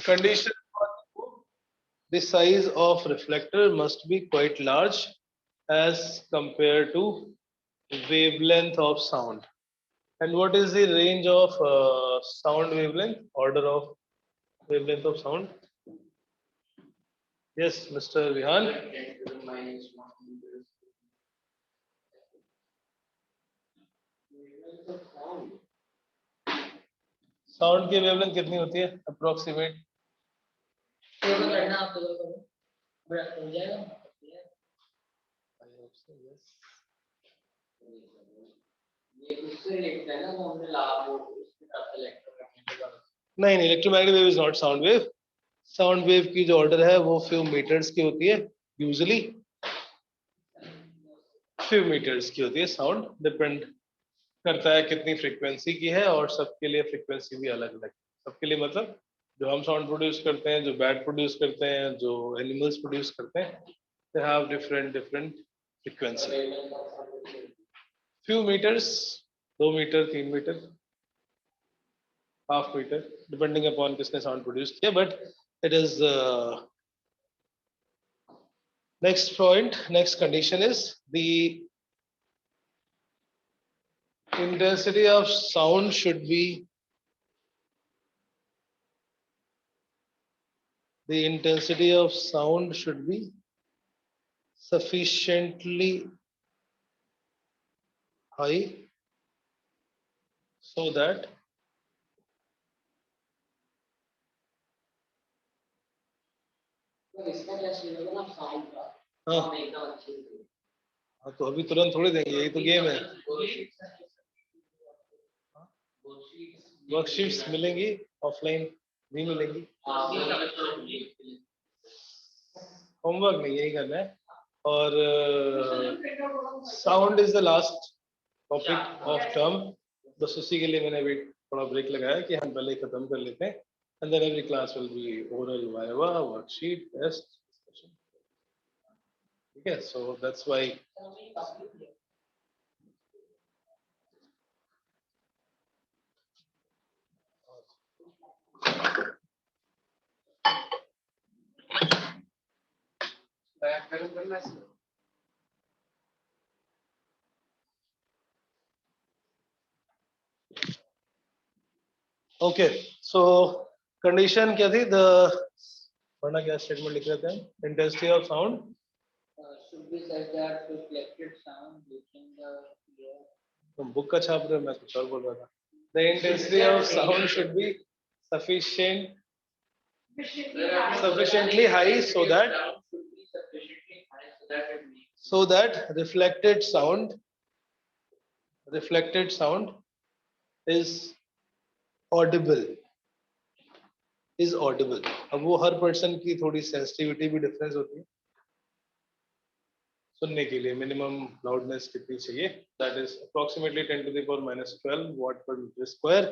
Condition for the size of reflector must be quite large as compared to wavelength of sound. And what is the range of sound wavelength? Order of wavelength of sound? Yes, Mr. Vihan. Sound की wavelength कितनी होती है approximate? नहीं नहीं, electromagnetic wave is not sound wave. Sound wave की जो order है वो फ्यू मीटर्स की होती है, यूजुअली फ्यू मीटर्स की होती है. साउंड डिपेंड करता है कितनी फ्रीक्वेंसी की है, और सबके लिए फ्रीक्वेंसी भी अलग अलग. सबके लिए मतलब जो हम साउंड प्रोड्यूस करते हैं, जो बैट प्रोड्यूस करते हैं, जो एनिमल्स प्रोड्यूस करते हैं, they have different frequency. Few meters, 2 meter, 3 meter, half meter, depending upon किसने साउंड प्रोड्यूस किया. But it is next point, next condition is the intensity of sound should be sufficiently high so that हाँ तो अभी तुरंत थोड़ी देंगे, यही तो गेम है. वर्कशीट्स मिलेंगी, ऑफलाइन नहीं मिलेंगी. होमवर्क नहीं, यही करना है. और sound is the last topic of term. बस उसी के लिए मैंने अभी थोड़ा ब्रेक लगाया कि हम पहले खत्म कर लेते हैं. And then every class will be oral, viva, worksheet, test, discussion. ठीक है, so that's why okay. So condition क्या थी? वरना क्या स्टेटमेंट लिख रहे थे? Intensity of sound should be such that reflected sound reaching the ear. तुम बुक का छाप रहे हो, मैं कुछ और बोल रहा था. The intensity of sound should be sufficiently high so that reflected sound is audible. अब वो हर पर्सन की थोड़ी सेंसिटिविटी भी डिफरेंस होती है. सुनने के लिए मिनिमम लाउडनेस कितनी चाहिए? That is approximately 10⁻⁻12 what per metre square.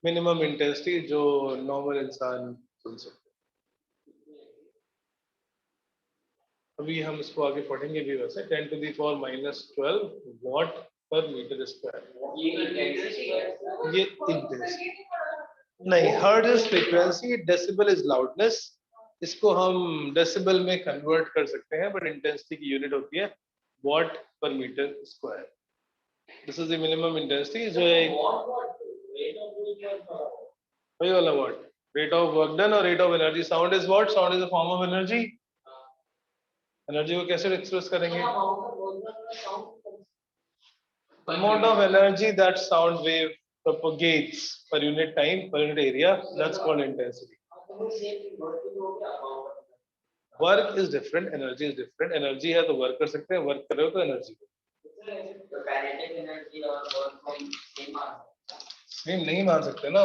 Minimum intensity जो नॉर्मल इंसान सुन सकते हैं. अभी हम इसको आगे पढ़ेंगे भी. वैसे 10⁻⁻12 वॉट पर मीटर स्क्वायर. ये इंटेंसिटी नहीं, hertz is frequency, decibel is loudness. इसको हम डेसिबल में कन्वर्ट कर सकते हैं, बट इंटेंसिटी की यूनिट होती है watt per metre square. This is the minimum intensity जो है वही वाला watt. Rate of work done और rate of energy. Sound is what? Sound is a form of energy. Energy को कैसे एक्सप्रेस करेंगे? Amount of energy that sound wave propagates per unit time, per unit area, that's called intensity. Work is different, energy is different. Energy है तो work कर सकते हैं, work कर रहे हो तो energy. Kinetic energy और work को same नहीं मान सकते ना.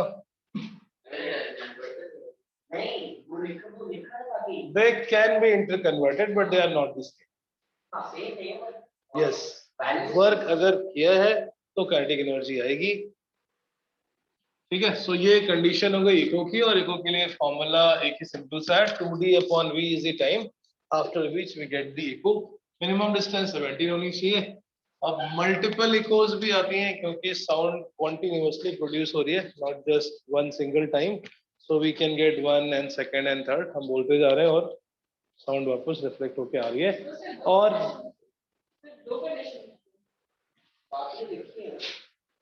They can be interconverted, but they are not the same. Yes, work अगर किया है तो kinetic energy आएगी. ठीक है. सो ये कंडीशन हो गई इको की, और इको के लिए फॉर्मूला एक ही सिंपल सा है, 2d/v is the time after which we get the echo. Minimum distance 17 होनी चाहिए. अब मल्टीपल इकोज भी आती हैं क्योंकि साउंड कॉन्टिन्यूअसली प्रोड्यूस हो रही है, not just one single time. so we can get 1 and 2nd and 3rd. हम बोलते जा रहे हैं और साउंड वापस रिफ्लेक्ट होके आ रही है। और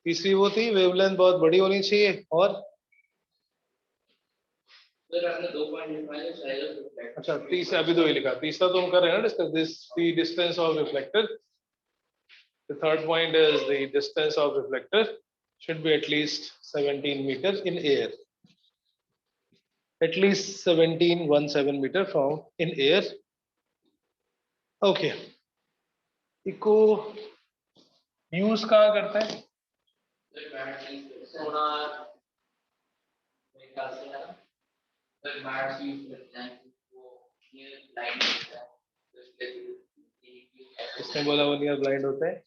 तीसरी वो थी वेवलेंथ बहुत बड़ी होनी चाहिए, और अच्छा तीसरा अभी 2 ही लिखा, तीसरा तो हम कर रहे हैं ना discuss, this the distance of reflector. The third point is the distance of reflector should be at least 17 meters in air. At least 17 meter from in air. Okay. Echo use कहाँ करते हैं? किसने बोला वो नियर ब्लाइंड होते हैं?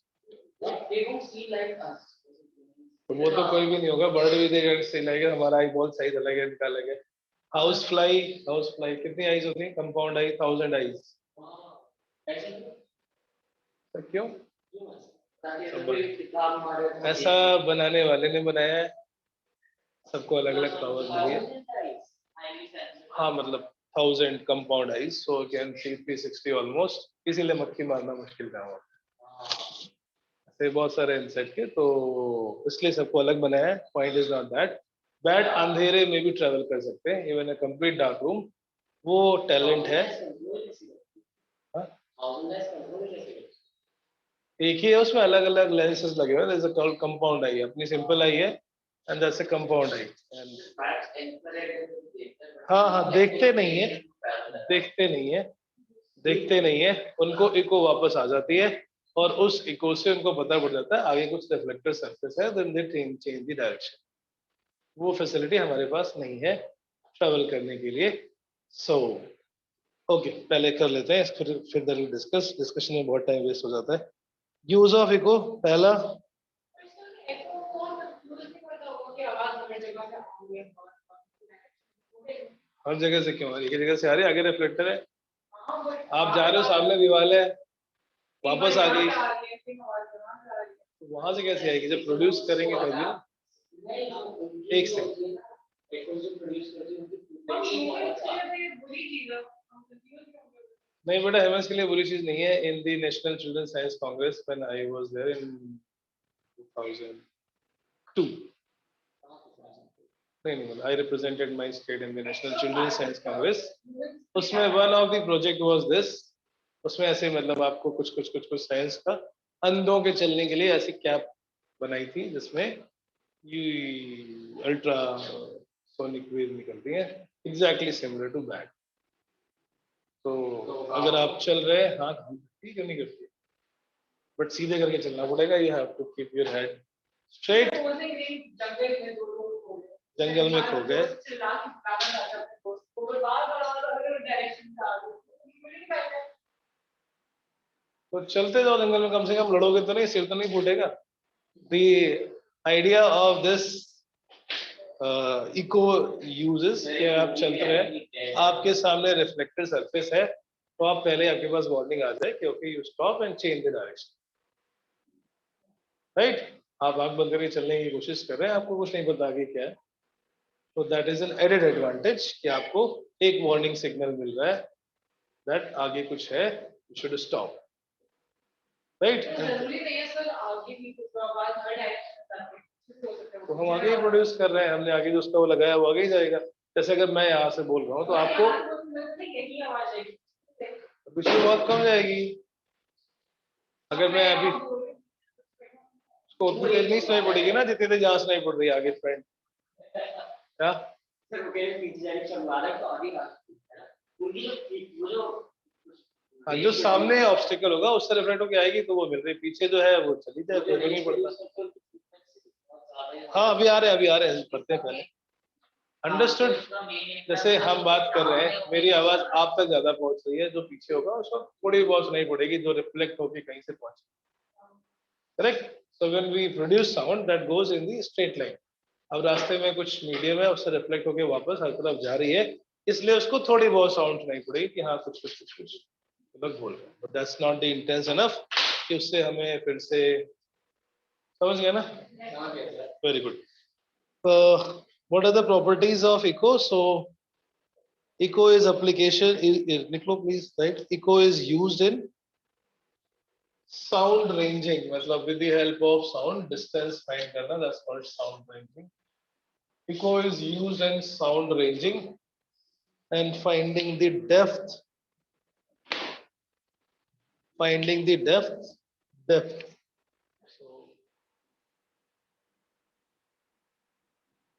तो वो तो कोई भी नहीं होगा, बर्ड भी देगा सी लाइट, हमारा आई बहुत सही चलेगा, निकालेंगे। हाउस फ्लाई कितनी आईज होती है? कंपाउंड आई 1000 आईज। क्यों? ऐसा बनाने वाले ने बनाया है, सबको अलग अलग पावर मिली है। हाँ मतलब 1000 compound eyes, so can see 360 almost, इसीलिए मक्खी मारना मुश्किल काम होता है। ऐसे बहुत सारे इंसेक्ट के, तो इसलिए सबको अलग बनाया है। Point is not that. Bat अंधेरे में भी ट्रेवल कर सकते हैं, even a complete dark room, वो टैलेंट है। एक ही है, उसमें अलग अलग लेंसेज लगे हुए हैं। कंपाउंड आई, अपनी सिंपल आई है, एंड दैट्स अ कंपाउंड आई। हाँ देखते नहीं है, देखते नहीं है, उनको इको वापस आ जाती है, और उस इको से उनको पता पड़ जाता है आगे कुछ रिफ्लेक्टर सरफेस है, then they change the direction. वो फैसिलिटी हमारे पास नहीं है ट्रैवल करने के लिए। सो ओके, पहले कर लेते हैं, फिर डिस्कशन में बहुत टाइम वेस्ट हो जाता है। यूज ऑफ इको, पहला हर जगह से क्यों? एक जगह से आ रही है, आगे रिफ्लेक्टर है, आप जा रहे हो, सामने दीवार है, वापस आ गई, वहां से कैसे आएगी? जब प्रोड्यूस करेंगे तभी। एक सेकंड, नहीं बेटा, हेमंस के लिए बुरी चीज नहीं है। In the national children science congress when I was there in 2002, नहीं I represented my state in the national children science congress. उसमें one of the project was this, उसमें ऐसे मतलब आपको कुछ साइंस का अंधों के चलने के लिए ऐसी कैप बनाई थी, जिसमें ये अल्ट्रा सोनिक वेव निकलती है, एग्जैक्टली सिमिलर टू बैट। तो अगर आप चल रहे हैं, हाथ ठीक है, नहीं करती, बट सीधे करके चलना पड़ेगा। You have to keep your head straight. जंगल में खो गए, तो चलते जाओ जंगल में, कम से कम लड़ोगे तो नहीं, सिर तो नहीं फूटेगा। The idea of this echo uses कि आप चलते रहे, आपके सामने रिफ्लेक्टर सरफेस है, तो आप पहले आपके पास वार्निंग आ जाए क्योंकि you stop and change the direction, right? आप आंख बंद करके चलने की कोशिश कर रहे हैं, आपको कुछ नहीं पता आगे क्या है, तो that is an added advantage कि आपको एक वार्निंग सिग्नल मिल रहा है दैट आगे कुछ है, यू शुड स्टॉप, राइट? तो हम आगे ही प्रोड्यूस कर रहे हैं, हमने आगे जो उसका वो लगाया वो आगे ही जाएगा। जैसे अगर मैं यहाँ से बोल रहा हूँ तो आपको पिछली बहुत कम जाएगी। अगर मैं अभी उसको उतनी तेज नहीं सुनाई पड़ेगी ना जितनी तेज यहाँ सुनाई पड़ रही है आगे, फ्रेंड क्या? हाँ, जो सामने ऑब्स्टिकल होगा उससे रिफ्लेक्ट होकर आएगी तो वो मिल रही, पीछे जो है वो चली जाए तो नहीं पड़ता। हाँ अभी आ रहे हैं, पढ़ते हैं पहले। अंडरस्टूड? जैसे हम बात कर रहे हैं, मेरी आवाज आप तक ज्यादा पहुंच रही है, जो पीछे होगा उसको थोड़ी बहुत सुनाई पड़ेगी, जो रिफ्लेक्ट होकर कहीं से पहुंचे, correct? So when we produce sound that goes in the straight line, अब रास्ते में कुछ मीडियम है, उससे रिफ्लेक्ट होकर वापस हर तरफ जा रही है, इसलिए उसको थोड़ी बहुत साउंड सुनाई पड़ेगी कि हाँ कुछ लोग बोल रहे हैं, but that's not the intense enough कि उससे हमें फिर से, समझ गया ना? Very good. तो What are the properties of echo? So echo is application. Nikhlo, please, right? Echo is used in sound ranging. मतलब with the help of sound, distance find करना. That's called sound ranging. Echo is used in sound ranging and finding the depth. Finding the depth. So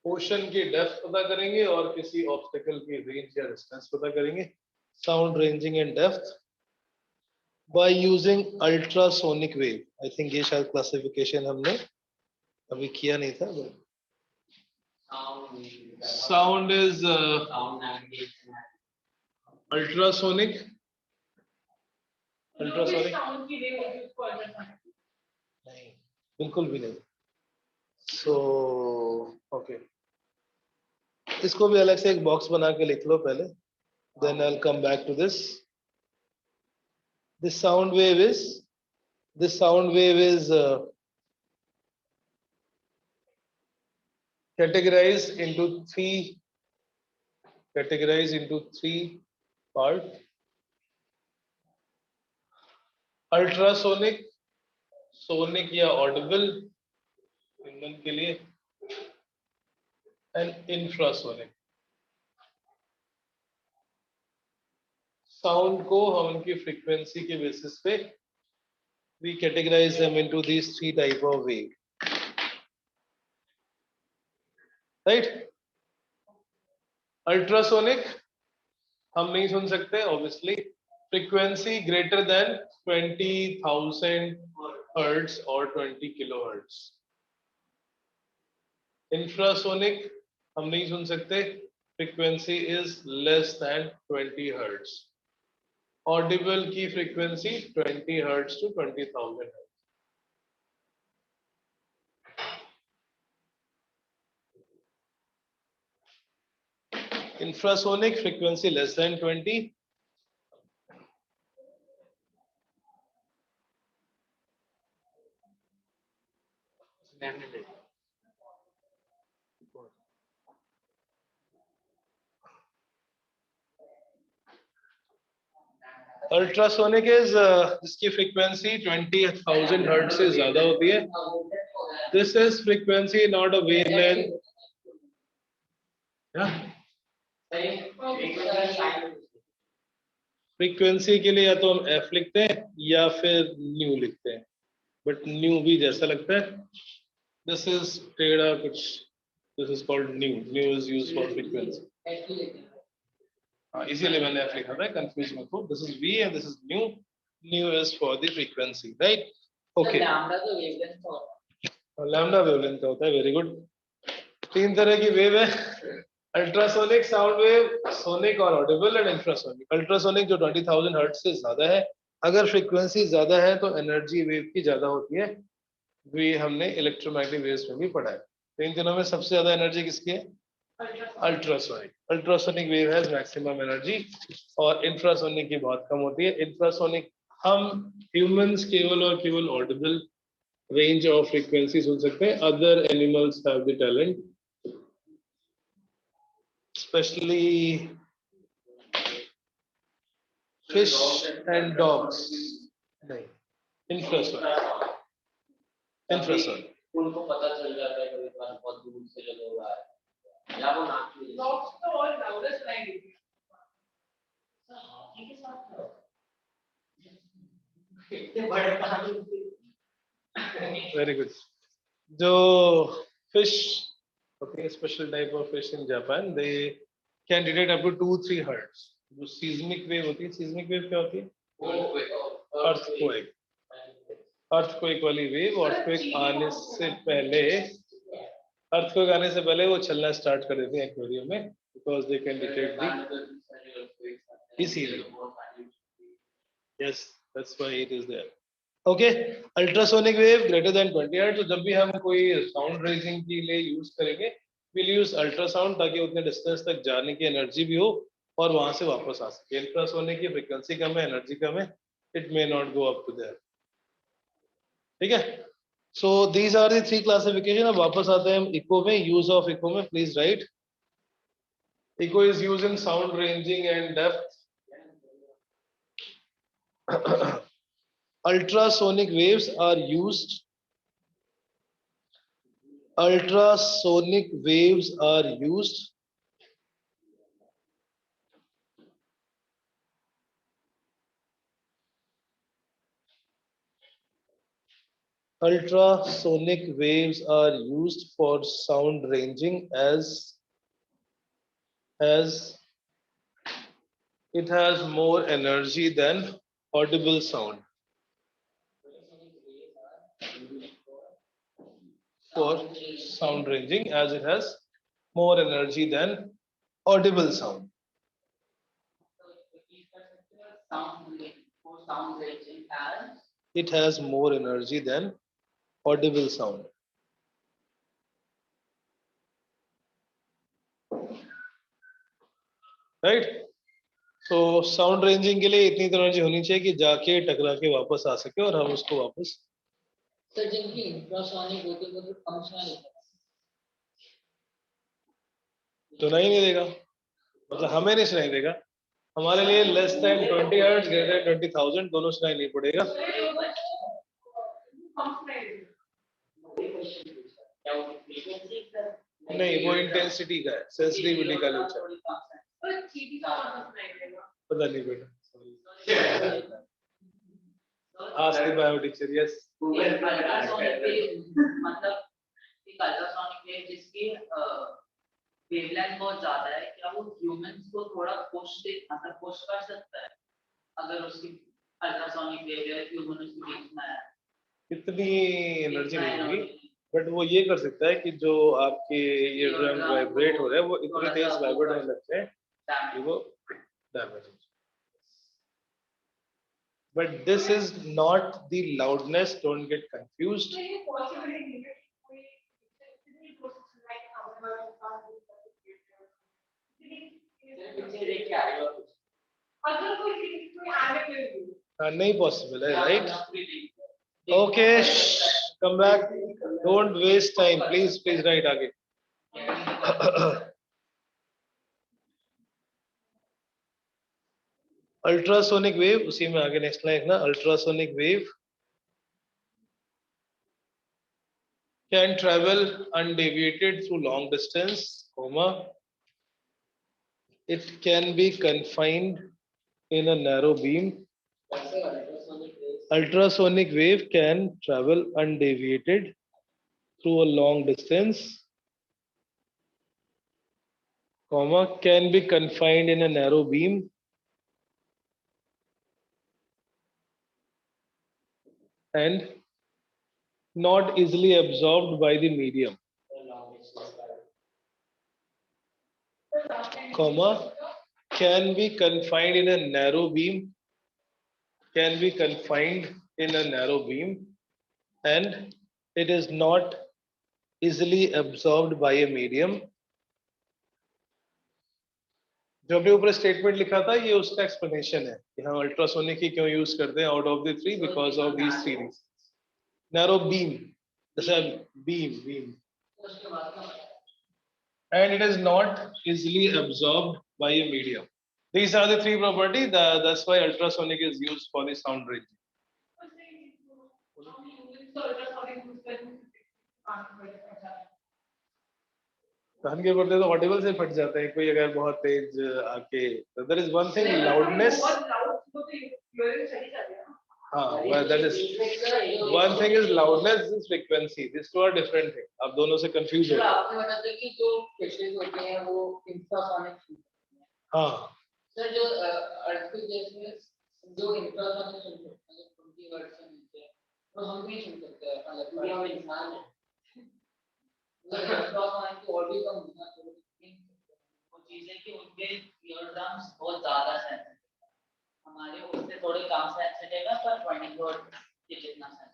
ocean की depth पता करेंगे और किसी obstacle की range या distance पता करेंगे. Sound ranging and depth by using ultrasonic wave. I think ये शायद क्लासिफिकेशन हमने अभी किया नहीं था. Sound is ultrasonic. अल्ट्रासोनिक नहीं, बिल्कुल भी नहीं. सो ओके, इसको भी अलग से एक बॉक्स बना के लिख लो पहले. Then I'll come back to this. This sound wave is categorized into three parts. Ultrasonic, sonic या audible ह्यूमन के लिए, and infrasonic. साउंड को हम उनकी फ्रीक्वेंसी के बेसिस पे we categorize them into these three type of wave, right? Ultrasonic हम नहीं सुन सकते obviously. Frequency greater than 20,000 hertz or 20 kilohertz. Infrasonic हम नहीं सुन सकते. Frequency is less than 20 hertz. Audible की frequency 20 hertz to 20,000 hertz. Infrasonic frequency less than 20. Ultrasonic is जिसकी frequency 20,000 hertz से ज़्यादा होती है. This is frequency, not a wavelength. Yeah. Frequency के लिए या तो हम एफ लिखते हैं या फिर न्यू लिखते हैं, बट न्यू भी जैसा लगता है. दिस इज टेढ़ा कुछ. This is called nu. Nu is used for frequency. इसीलिए मैंने एफ लिखा था, कंफ्यूज मत हो. This is v and this is nu. Nu is for the frequency, right? Okay. Lambda wavelength होता है. Very good. तीन तरह की वेव है. अल्ट्रासोनिक, साउंड वेव, सोनिक और ऑडिबल एंड इंफ्रासोनिक. अल्ट्रासोनिक जो 20,000 हर्ट्ज से ज्यादा है, अगर फ्रीक्वेंसी ज्यादा है तो एनर्जी वेव की ज्यादा होती है. भी हमने इलेक्ट्रोमैग्नेटिक वेव्स में भी पढ़ा है. तो इन तीनों में सबसे ज्यादा एनर्जी किसकी है? Ultrasonic. Ultrasonic wave has maximum energy और इंफ्रासोनिक की बहुत कम होती है. इंफ्रासोनिक हम ह्यूमंस केवल और केवल ऑडिबल रेंज ऑफ फ्रीक्वेंसी सुन सकते हैं. Other animals have the talent, especially fish and dogs. नहीं, infrasonic. Infrasonic. उनको पता चल जाता है कि बहुत दूर से जो लोग आ रहे हैं या वो नाच रहे हैं. Dogs तो और loudest line. इतने बड़े कान. Very good. जो fish, okay, special type of fish in Japan, they can detect up to 2-3 hertz. जो seismic wave होती है. seismic wave क्या होती है? Earthquake. Earthquake वाली wave. earthquake आने से पहले वो चलना स्टार्ट कर देते हैं एक्वेरियम में, because they can detect the easily. Yes, that's why it is there. Okay. Ultrasonic wave greater than 20 hertz. तो जब भी हम कोई साउंड रेजिंग के लिए यूज करेंगे, विल यूज अल्ट्रासाउंड, ताकि उतने डिस्टेंस तक जाने की एनर्जी भी हो और वहां से वापस आ सके. इंफ्रासोनिक की फ्रीक्वेंसी कम है, एनर्जी कम है, it may not go up to there. ठीक है. So these are the three classification. अब वापस आते हैं हम इको में. यूज ऑफ इको में please write. Echo is use in sound ranging and depth. Ultrasonic waves are used. Ultrasonic waves are used ultrasonic waves are used for sound ranging as it has more energy than audible sound. For sound ranging as it has more energy than audible sound. It has more energy than audible sound. Right? So sound ranging के लिए इतनी energy होनी चाहिए कि जाके टकरा के वापस आ सके और हम उसको वापस. सर जिनकी इंफ्रासोनिक होती है वो तो कम सुनाई देता है. तो नहीं देगा, मतलब हमें नहीं सुनाई देगा. हमारे लिए less than 20 hertz greater than 20,000 दोनों सुनाई नहीं पड़ेगा. नहीं, वो इंटेंसिटी का है, सेंसिटिविटी का लेक्चर. पता नहीं बेटा. Ask the bio teacher. Yes. मतलब एक अल्ट्रासोनिक वेव जिसकी वेवलेंथ बहुत ज्यादा है, क्या वो ह्यूमंस को थोड़ा पुश कर सकता है अगर उसकी अल्ट्रासोनिक वेव है ह्यूमन उसके बीच में है. कितनी एनर्जी मिलेगी, बट वो ये कर सकता है कि जो आपके ये ड्रम वाइब्रेट हो रहा है वो इतनी तेज वाइब्रेट होने लगते हैं कि वो डैमेज हो. But this is not the loudness. Don't get confused. नहीं possible है, right? Okay, come back. Don't waste time, please. Please write आगे. Ultrasonic wave, उसी में आगे next line ना. Ultrasonic wave can travel undeviated through long distance, comma. It can be confined in a narrow beam. Ultrasonic wave can travel undeviated through a long distance, comma, can be confined in a narrow beam, and not easily absorbed by the medium, comma, can be confined in a narrow beam, can be confined in a narrow beam, and it is not easily absorbed by a medium. जो भी ऊपर statement लिखा था ये उसका explanation है कि हम अल्ट्रासोनिक ही क्यों यूज करते हैं out of the three, because of these three reasons. Narrow beam, जैसे beam and it is not easily absorbed by a medium. These are the three properties. That's why ultrasonic is used for the sound ranging. कान के पर्दे तो Audible से फट जाते हैं, कोई अगर बहुत तेज आके. There is one thing loudness. हाँ, well, that is one thing is loudness, this frequency. These two are different things. आप दोनों से कंफ्यूज हो गए. आपने बताया था कि जो फिशेस होते हैं वो इंफ्रासोनिक. हाँ सर जो अर्थ के जैसे जो इंफ्रासोनिक सुनते हैं 20 हर्ट्ज से नीचे तो हम भी सुन सकते हैं. मतलब हम इंसान हैं इंफ्रासोनिक की और भी कम होना चाहिए. वो चीजें कि उनके ईयरड्रम्स बहुत ज्यादा सेंसिटिव, हमारे उससे थोड़े कम सेंसिटिव है पर 20 हर्ट्ज के जितना सेंसिटिव.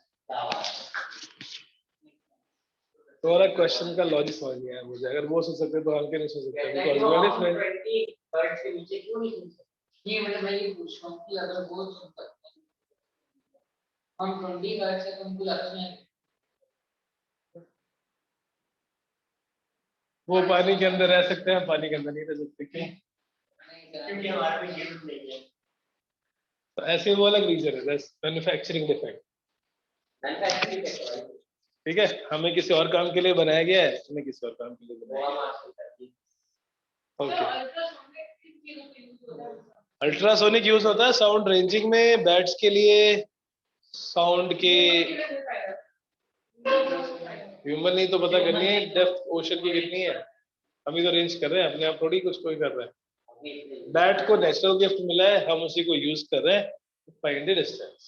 तुम्हारा क्वेश्चन का लॉजिक समझ गया मुझे. अगर वो सोच सकते तो हम क्यों नहीं सोच सकते? बिकॉज़ व्हाट इफ 20 हर्ट्ज के नीचे क्यों नहीं सुन सकते? ये मतलब मैं ये पूछ रहा हूं कि अगर वो सुन सकते हैं हम 20 हर्ट्ज से तो उनको लग नहीं. वो पानी के अंदर रह सकते हैं, पानी के अंदर नहीं रह सकते, क्यों? क्योंकि हमारे में यूज नहीं है। तो ऐसे वो अलग रीजन है, that's manufacturing defect. Manufacturing technology ठीक है, हमें किसी और काम के लिए बनाया गया है, हमें किसी और काम के लिए बनाया गया है। अल्ट्रासोनिक यूज होता है साउंड रेंजिंग में, बैट्स के लिए, साउंड के, ह्यूमन नहीं तो पता करनी है डेप्थ ओशन की कितनी है, हम ही तो रेंज कर रहे हैं, अपने आप थोड़ी कुछ कोई कर रहा है। बैट को नेचुरल गिफ्ट मिला है, हम उसी को यूज कर रहे हैं, फाइंड द डिस्टेंस।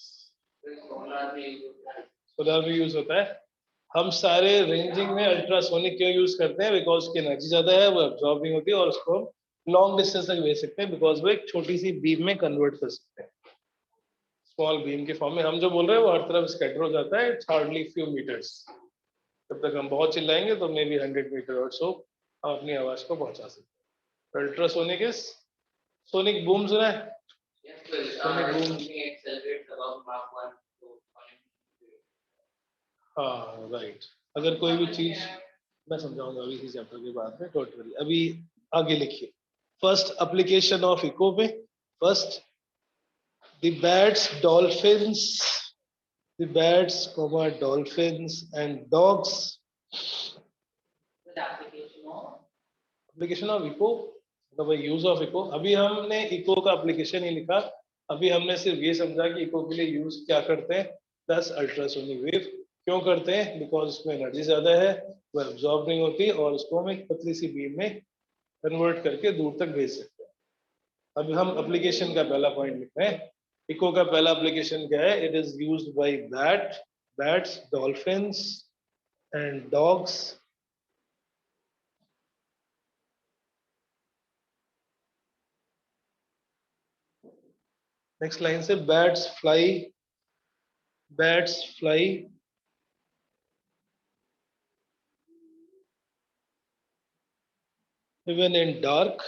सोलर भी यूज होता है। हम सारे रेंजिंग में अल्ट्रासोनिक क्यों यूज करते हैं? बिकॉज की एनर्जी ज्यादा है, वो एब्जॉर्ब नहीं होती और उसको लॉन्ग डिस्टेंस तक भेज सकते हैं, बिकॉज वो एक छोटी सी बीम में कन्वर्ट कर सकते हैं, स्मॉल बीम के फॉर्म में। हम जो बोल रहे हैं वो हर तरफ स्कैटर हो जाता है, इट्स हार्डली फ्यू मीटर्स। जब तक हम बहुत चिल्लाएंगे तो मे बी 100 मीटर और सो हम अपनी आवाज को पहुंचा सकते हैं। अल्ट्रासोनिक इज सोनिक बूम, सुना है? सोनिक बूम, हाँ राइट। अगर कोई भी चीज, मैं समझाऊंगा अभी इसी चैप्टर के बाद में, डोंट वरी। अभी आगे लिखिए, फर्स्ट एप्लीकेशन ऑफ इको में, first the bats, dolphins, the bats, dolphins and dogs. Application of echo मतलब यूज ऑफ इको। अभी हमने इको का एप्लीकेशन ही लिखा, अभी हमने सिर्फ ये समझा कि इको के लिए यूज क्या करते हैं, प्लस अल्ट्रासोनिक वेव क्यों करते हैं, बिकॉज उसमें एनर्जी ज्यादा है, वो एब्जॉर्ब नहीं होती और उसको हम एक पतली सी बीम में कन्वर्ट करके दूर तक भेज सकते हैं। अभी हम एप्लीकेशन का पहला पॉइंट लिख रहे हैं। इको का पहला एप्लीकेशन क्या है? It is used by bats, dolphins and dogs. Next line से, bats fly even in dark.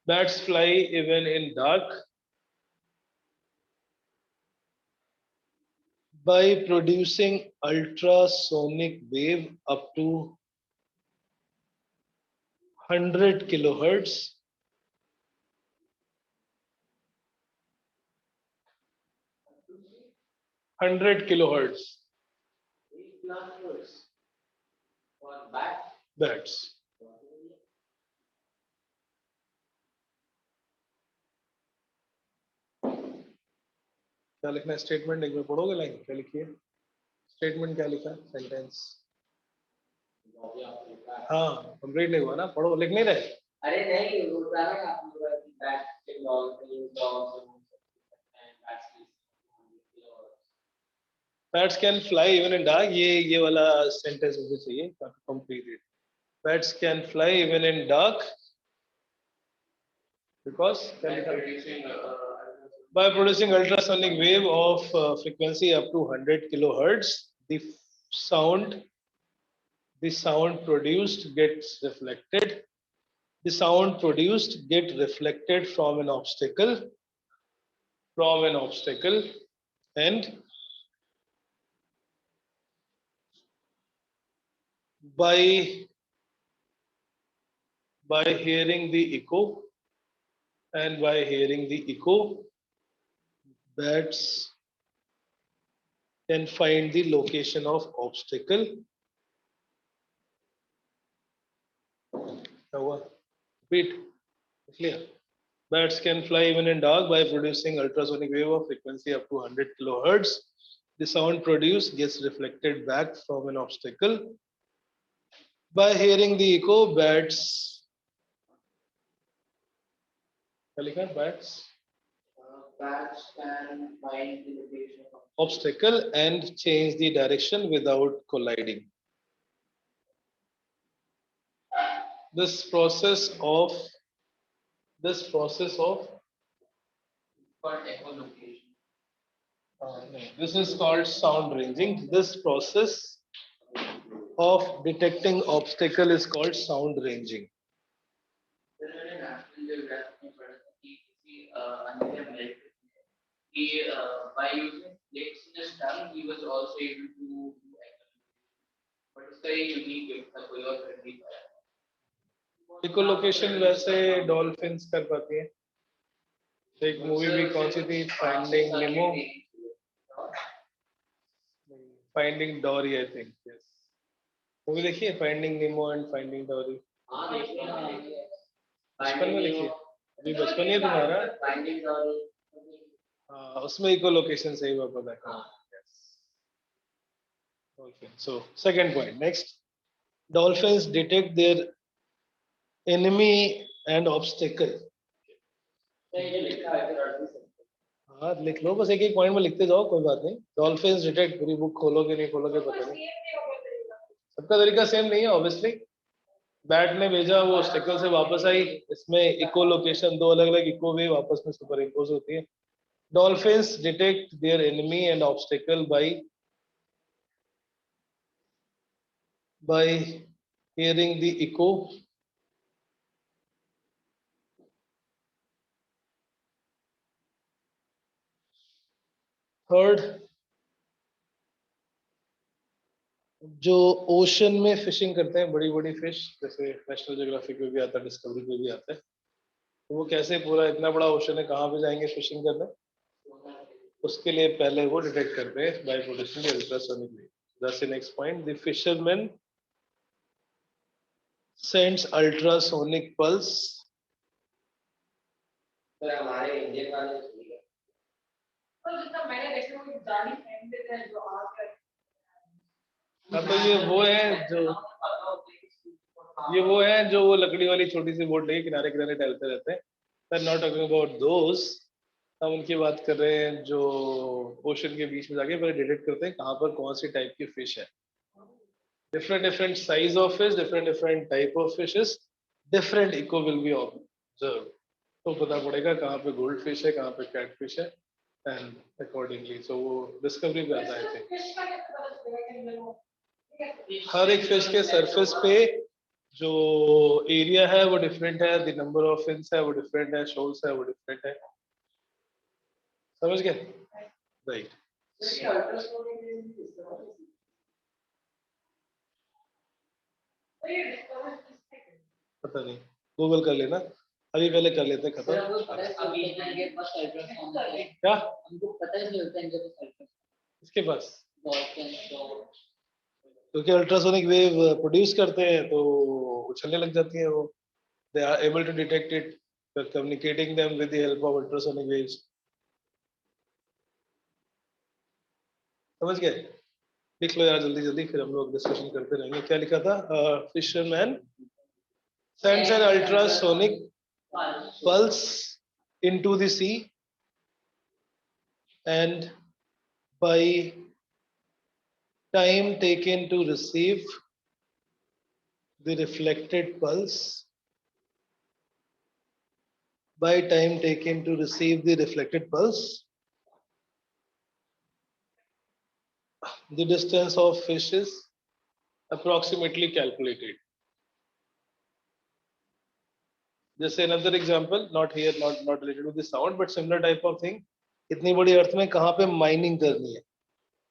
Bats fly even in dark by producing ultrasonic wave up to 100 kilohertz. 100 kilohertz. Bats. क्या लिखना है statement? एक बार पढ़ोगे line, क्या लिखिए statement, क्या लिखा सेंटेंस? हाँ कंप्लीट नहीं हुआ ना, पढ़ो, लिख नहीं रहे? अरे नहीं, वो सारा आपने बैट के dog Bats can fly even in dark. ये वाला सेंटेंस मुझे चाहिए completed. Bats can fly even in dark because by producing ultrasonic wave of frequency up to 100 kilohertz, sound the sound produced gets reflected. The sound produced get reflected from an obstacle, and by hearing the echo, bats can find the location of obstacle. Repeat. Clear. Bats can fly even in dark by producing ultrasonic wave of frequency up to 100 kilohertz. The sound produced gets reflected back from an obstacle. By hearing the echo, bats can find the location of obstacle and change the direction without colliding. This process of echolocation. This is called sound ranging. This process of detecting obstacle is called sound ranging. By using plates in his tongue, he was also able to do echolocation. But his उसका ही unique था, कोई और कर नहीं पाया। Echolocation वैसे dolphins कर पाती है। एक मूवी भी कौन सी थी, फाइंडिंग नेमो, फाइंडिंग डोरी आई थिंक, यस। मूवी देखी है फाइंडिंग नेमो एंड फाइंडिंग डोरी? हाँ देखिए ना, बचपन में देखी है? अभी बचपन ही है तुम्हारा। फाइंडिंग डोरी। हाँ, उसमें इकोलोकेशन सही बात है। Okay, so second point. Next, dolphins detect their enemy and obstacle. ये लिखा है फिर हाँ लिख लो, बस एक एक पॉइंट में लिखते जाओ, कोई बात नहीं। डॉल्फिन्स डिटेक्ट, पूरी बुक खोलोगे नहीं खोलोगे पता नहीं, सबका तरीका सेम नहीं है ऑब्वियसली। बैट ने भेजा, वो ऑब्स्टेकल से वापस आई, इसमें इको लोकेशन, दो अलग अलग इको वे आपस में सुपर इम्पोज होती है। Dolphins detect their enemy and obstacle by hearing the echo, third, जो ओशन में फिशिंग करते हैं बड़ी बड़ी फिश, जैसे नेशनल ज्योग्राफिक में भी आता है, डिस्कवरी में भी आता है, तो वो कैसे, पूरा इतना बड़ा ओशन है, कहाँ पे जाएंगे फिशिंग करने, उसके लिए पहले वो डिटेक्ट करते हैं by producing ultrasonic wave. That's the next point, the fisherman sends ultrasonic pulse. फिर हमारे इंडियन वाले ठीक है। तो जितना मैंने देखे वो जानी फेंकते थे जो आग हाँ तो ये वो है जो वो लकड़ी वाली छोटी सी बोट लेके किनारे किनारे टहलते रहते हैं। I'm not talking about those, हम उनकी बात कर रहे हैं जो ओशन के बीच में जाके पहले डिटेक्ट करते हैं कहाँ पर कौन सी टाइप की फिश है। Different different size of fish, different different type of fishes, different echo will be observe, तो पता पड़ेगा कहाँ पे गोल्ड फिश है, कहाँ पे कैट फिश है, एंड अकॉर्डिंगली सो वो डिस्कवरी पे आता है। हर एक फिश के सरफेस पे जो एरिया है वो डिफरेंट है, द नंबर ऑफ फिन्स है वो डिफरेंट है, शोल्स है वो डिफरेंट है, समझ गए? राइट। पता नहीं, गूगल कर लेना, अभी पहले कर लेते हैं खत्म। क्या हमको पता ही नहीं होता इनके पास। इसके पास क्योंकि अल्ट्रासोनिक वेव प्रोड्यूस करते हैं तो उछलने लग जाती है वो, they are able to detect it, by communicating them with the help of ultrasonic waves। समझ गए? लिख लो यार जल्दी जल्दी, फिर हम लोग डिस्कशन करते रहेंगे। क्या लिखा था? Fisherman sends an ultrasonic pulse into the sea and by time taken to receive the reflected pulse, by time taken to receive the reflected pulse, the distance of fish is approximately calculated. Just another example, not here, not related to the sound, but similar type of thing. इतनी बड़ी अर्थ में कहाँ पे mining करनी है,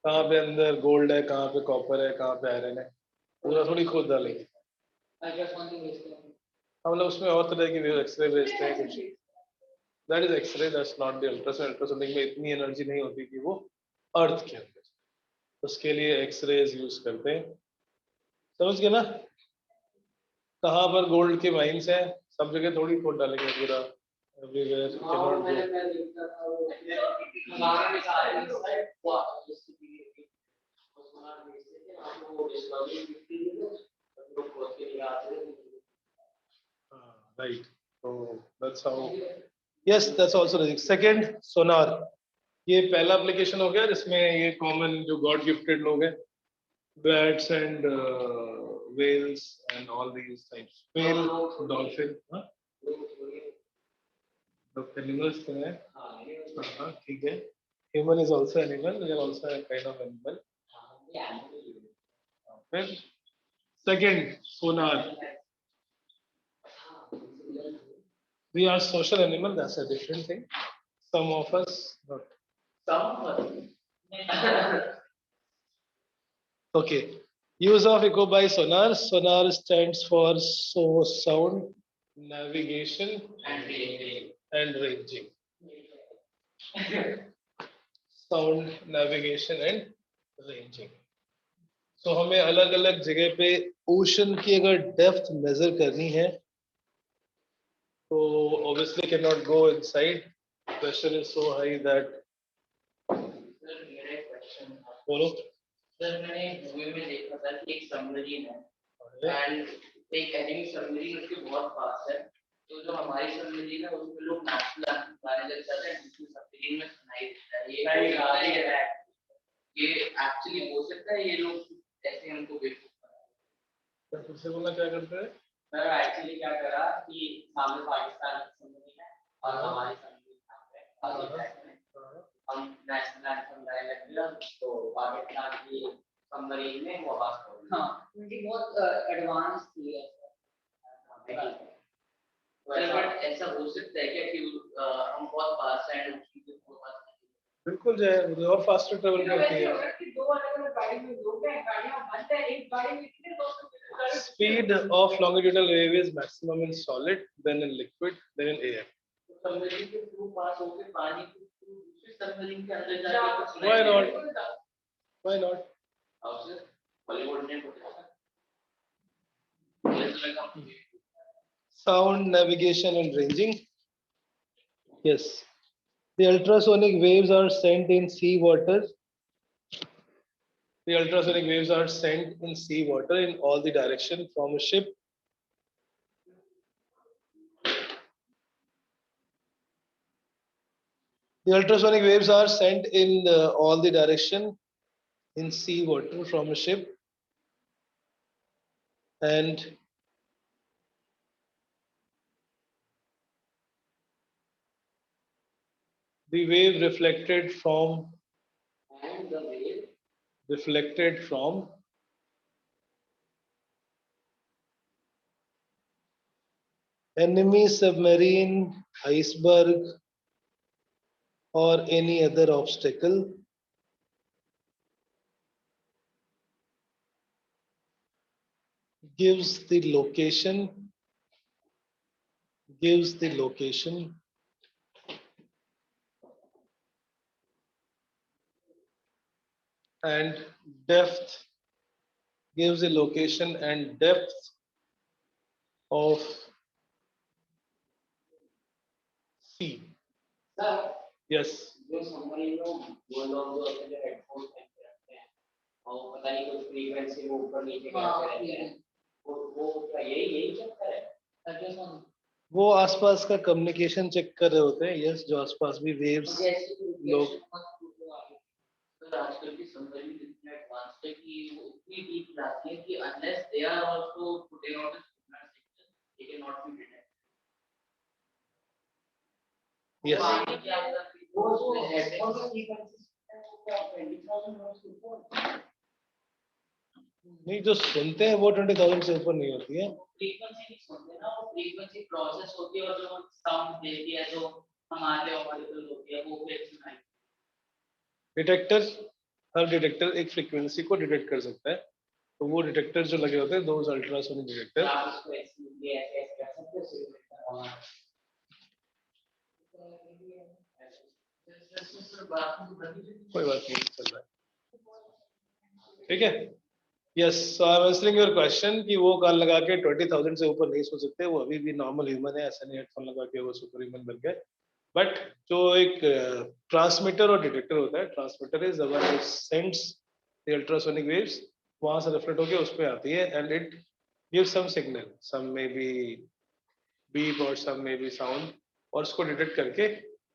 कहाँ पे अंदर गोल्ड है, कहाँ पे कॉपर है, कहाँ पे आयरन है, पूरा थोड़ी खोद डालेंगे। मतलब उसमें और तरह की एक्सरे भेजते हैं कुछ, that is x ray, that's not the ultrasound. Ultrasound में इतनी एनर्जी नहीं होती कि वो अर्थ के अंदर, उसके लिए एक्सरेज यूज करते हैं। समझ गए ना? कहाँ पर गोल्ड के माइंस हैं, सब जगह थोड़ी खोद डालेंगे पूरा, everywhere cannot right. So that's how, yes, that's also the second, sonar। ये पहला एप्लीकेशन हो गया जिसमें ये कॉमन जो गॉड गिफ्टेड लोग हैं, bats and whales and all these types, whale, dolphin, हाँ तो animals तो हैं, हाँ ठीक है, human is also animal, we are also a kind of animal। फिर second, sonar, we are social animal, that's a different thing, some of us not। Okay, Use of echo by sonar. Sonar stands for sound navigation and ranging. Sound navigation and ranging. So हमें अलग अलग जगह पे ocean की अगर depth major करनी है तो obviously cannot go inside. Pressure is so high that Sir, मेरा एक question था. बोलो Sir, मैंने मूवी में देखा था कि एक सबमरीन है and एक एनिमी सबमरीन उसके बहुत पास है. तो जो हमारी सबमरीन है उसमें लोग नेशनल एंथम गाने लग जाते हैं. दूसरी सबमरीन में सुनाई देता है. ये गा रही है. ये एक्चुअली हो सकता है. ये लोग ऐसे हमको बेवकूफ. फिर से बोलना क्या करते हैं मैं एक्चुअली क्या करा कि सामने पाकिस्तान की सबमरीन है और हमारी सबमरीन यहाँ पे है. हम नेशनल एंथम गाने लग गए तो पाकिस्तान की सबमरीन में वो आवाज हो गई. हाँ, उनकी बहुत एडवांस थी ऐसा. बट ऐसा हो सकता है क्या कि हम बहुत पास हैं उसकी बहुत पास नहीं. बिल्कुल जाए और फास्टर ट्रेवल करती है दो अलग-अलग गाड़ी में लोग हैं. गाड़ियां बंद है. एक गाड़ी में कितने दोस्त. Speed of longitudinal wave is maximum in solid, then in liquid, then in air. Submarine के थ्रू पास होके पानी के थ्रू दूसरी सबमरीन के अंदर जाके Why not? Why not? आपसे बॉलीवुड ने बोला. Sound navigation and ranging. Yes. The ultrasonic waves are sent in seawater. The ultrasonic waves are sent in seawater in all the direction from a ship. The ultrasonic waves are sent in all the direction in seawater from a ship, and the wave reflected from and the wave reflected from enemy submarine, iceberg, or any other obstacle gives the location and depth gives the location and depth of sea. Sir, Yes. जो submarine लोग वो लोग जो अपने headphone पहन रखते हैं और पता नहीं कुछ फ्रीक्वेंसी वो ऊपर नीचे करते रहते हैं. वो क्या यही चक्कर है. अल्ट्रासाउंड वो आसपास का कम्युनिकेशन चेक कर रहे होते हैं. यस, जो आसपास भी वेव्स लोग तो आजकल की सबमरीन इतनी एडवांस है कि वो इतनी डीप जाती है कि unless they are also putting out the signal system they can not be detected. Yes. वो जो हेडफोन का फ्रीक्वेंसी क्या 20,000 हर्ट्ज के ऊपर. नहीं, जो सुनते हैं वो 20,000 से ऊपर नहीं होती है. फ्रीक्वेंसी नहीं सुनते ना. वो फ्रीक्वेंसी प्रोसेस होती है और जो साउंड देती है जो हमारे ऑडिबल होती है वो फिर सुनाई. डिटेक्टर, हर डिटेक्टर एक फ्रीक्वेंसी को डिटेक्ट कर सकता है. तो वो डिटेक्टर जो लगे होते हैं दोज अल्ट्रासोनिक डिटेक्टर. आप उसको ऐसे ऐसे कर सकते हो. कोई बात नहीं, चल रहा है. ठीक है. Yes, so I am answering your question कि वो कान लगा के 20,000 से ऊपर नहीं सो सकते. वो अभी भी नॉर्मल ह्यूमन है. ऐसा नहीं हेडफोन लगा के वो सुपर ह्यूमन बन गए. बट जो एक ट्रांसमीटर और डिटेक्टर होता है, transmitter is the one which sends the ultrasonic waves. वहां से रिफ्लेक्ट होके उस पे आती है and it gives some signal. Some may be beep और सम मे बी साउंड. और उसको डिटेक्ट करके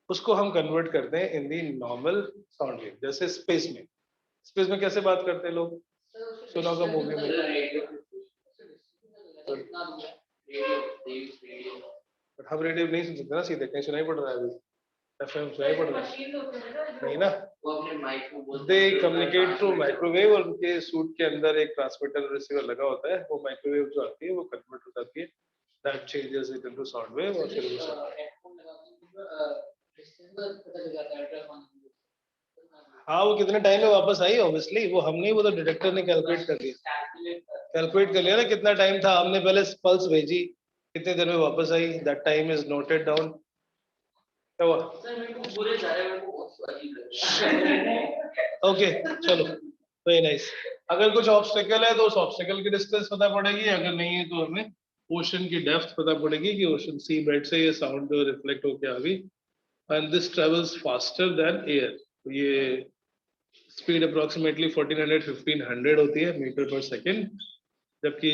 उसको हम कन्वर्ट करते हैं इन दी नॉर्मल साउंड वेव. जैसे स्पेस में कैसे बात करते हैं लोग, सुना होगा मूवी में. बट हम रेडियो नहीं सुन सकते ना सीधे. कहीं सुनाई पड़ रहा है अभी? एफएम सुनाई पड़ रहा है नहीं ना. वो अपने माइक को बोलते दे हैं कम्युनिकेट थ्रू माइक्रोवेव. और उनके सूट के अंदर एक ट्रांसमीटर रिसीवर लगा होता है. वो माइक्रोवेव जो आती है वो कन्वर्ट हो जाती है. That changes it into sound wave और फिर वो हेडफोन लगाते हैं पता चल जाता है अल्ट्रासाउंड. हाँ, वो कितने टाइम में वापस आई ऑब्वियसली वो हम नहीं, वो तो डिटेक्टर ने कैलकुलेट कर दिया. कैलकुलेट कर लिया ना कितना टाइम था, हमने पहले पल्स भेजी, कितनी देर में वापस आई, that time is noted down. क्या हुआ? सर मेरे को पूरे जा रहे हैं, मेरे को बहुत अजीब लग रहा है। ओके चलो, वेरी नाइस। अगर कुछ ऑब्स्टेकल है तो उस ऑब्स्टेकल की डिस्टेंस पता पड़ेगी, अगर नहीं है तो हमें ओशन की डेप्थ पता पड़ेगी कि ओशन सी बेड से ये साउंड जो रिफ्लेक्ट होके आ गई। And this travels faster than air, ये स्पीड अप्रोक्सीमेटली 1400-1500 होती है मीटर पर सेकेंड, जबकि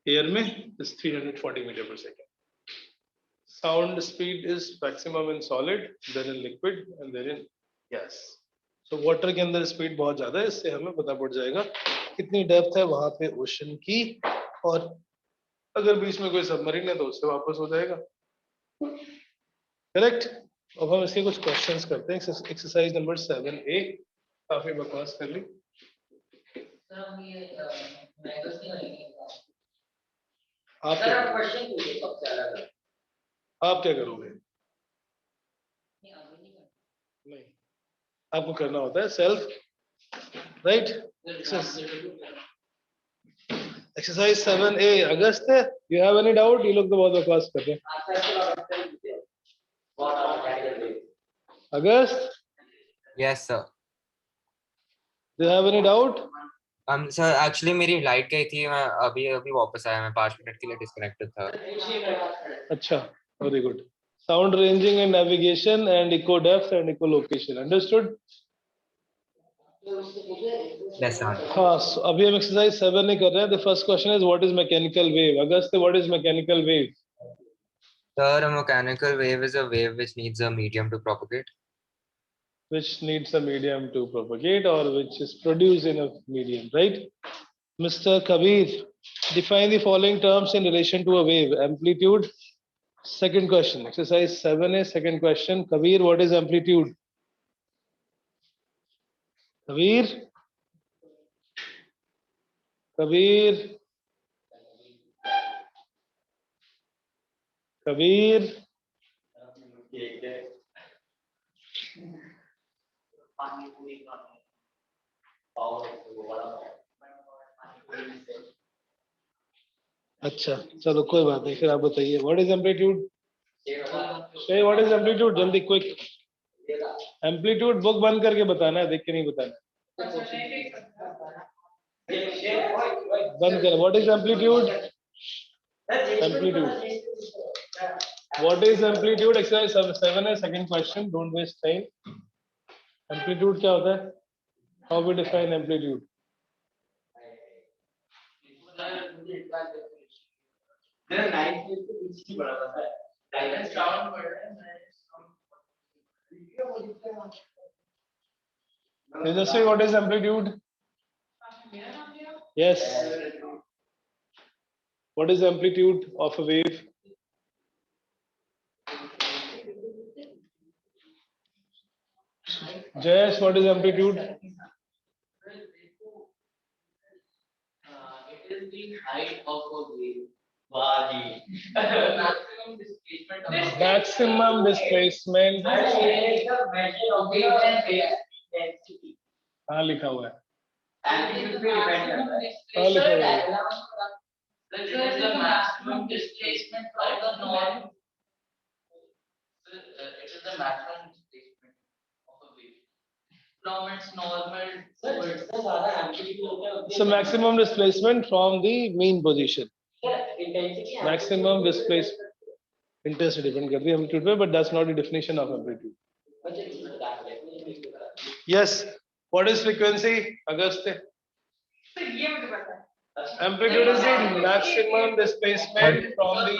एयर में इज 340 मीटर पर second. Sound speed is maximum in solid, then in liquid and then in gas. So water के अंदर स्पीड बहुत ज्यादा है, इससे हमें पता पड़ जाएगा कितनी डेप्थ है वहां पे ओशन की, और अगर बीच में कोई सबमरीन है तो उससे वापस हो जाएगा। करेक्ट। अब हम इसके कुछ क्वेश्चंस करते हैं। एक्सरसाइज नंबर 7A, काफी बकवास कर ली। सर हम ये मैगज़ीन नहीं करेंगे। आप सर क्या आप करोगे? क्वेश्चन पूछिए सबसे अलग। आप क्या करोगे? नहीं अभी नहीं करना। नहीं, आपको करना होता है सेल्फ, राइट। एक्सरसाइज 7A अगस्त है। You have any doubt? ये लोग तो बहुत बकवास कर रहे हैं। आपका इसके बाद पूछिए व्हाट आर कैटेगरी। अगस्त, Yes, sir. do you have any doubt? Sir, actually मेरी लाइट गई थी, मैं अभी अभी वापस आया, मैं 5 मिनट के लिए डिस्कनेक्टेड था। अच्छा, very good. Sound ranging and navigation and echo depth and echolocation, understood? Yes, sir. हाँ, so अभी हम एक्सरसाइज 7 नहीं कर रहे हैं। The first question is what is mechanical wave? August, what is mechanical wave? Sir, a mechanical wave is a wave which needs a medium to propagate. Which needs a medium to propagate or which is produced in a medium, right? Mr. Kabir, define the following terms in relation to a wave. Amplitude. Second question. Exercise 7A, second question. Kabir, what is amplitude? Kabir? Kabir? Kabir? पानी पूरी खाना। अच्छा चलो कोई बात नहीं, फिर आप बताइए व्हाट इज एम्पलीट्यूड। से व्हाट इज एम्पलीट्यूड, जल्दी क्विक। एम्पलीट्यूड बुक बंद करके बताना है, देख के नहीं बताना। बंद कर। What is amplitude? Amplitude, what is amplitude? Exercise 7 है, second question, don't waste time. Amplitude क्या होता है? How we define amplitude? मेरा 9th में तो कुछ नहीं पढ़ा था। गाइडेंस राउंड पढ़ रहे हैं मैं। Tejas, what is amplitude? Yes. What is amplitude of a wave? Jayesh, what is amplitude? It is the height of a wave. Vaji. Maximum displacement of Maximum displacement. हाँ लिखा हुआ है। एम्पलीट्यूड पे depend करता है। हाँ लिखा हुआ है। This is the maximum displacement of the norm. It is the maximum displacement of a wave from its normal to its ज्यादा एम्पलीट्यूड होता है। So maximum displacement from the mean position. Intensity Maximum displacement. Intensity depend करती है amplitude पे, but that's not the definition of amplitude. Yes. What is frequency? Agast. Amplitude is the maximum displacement from the.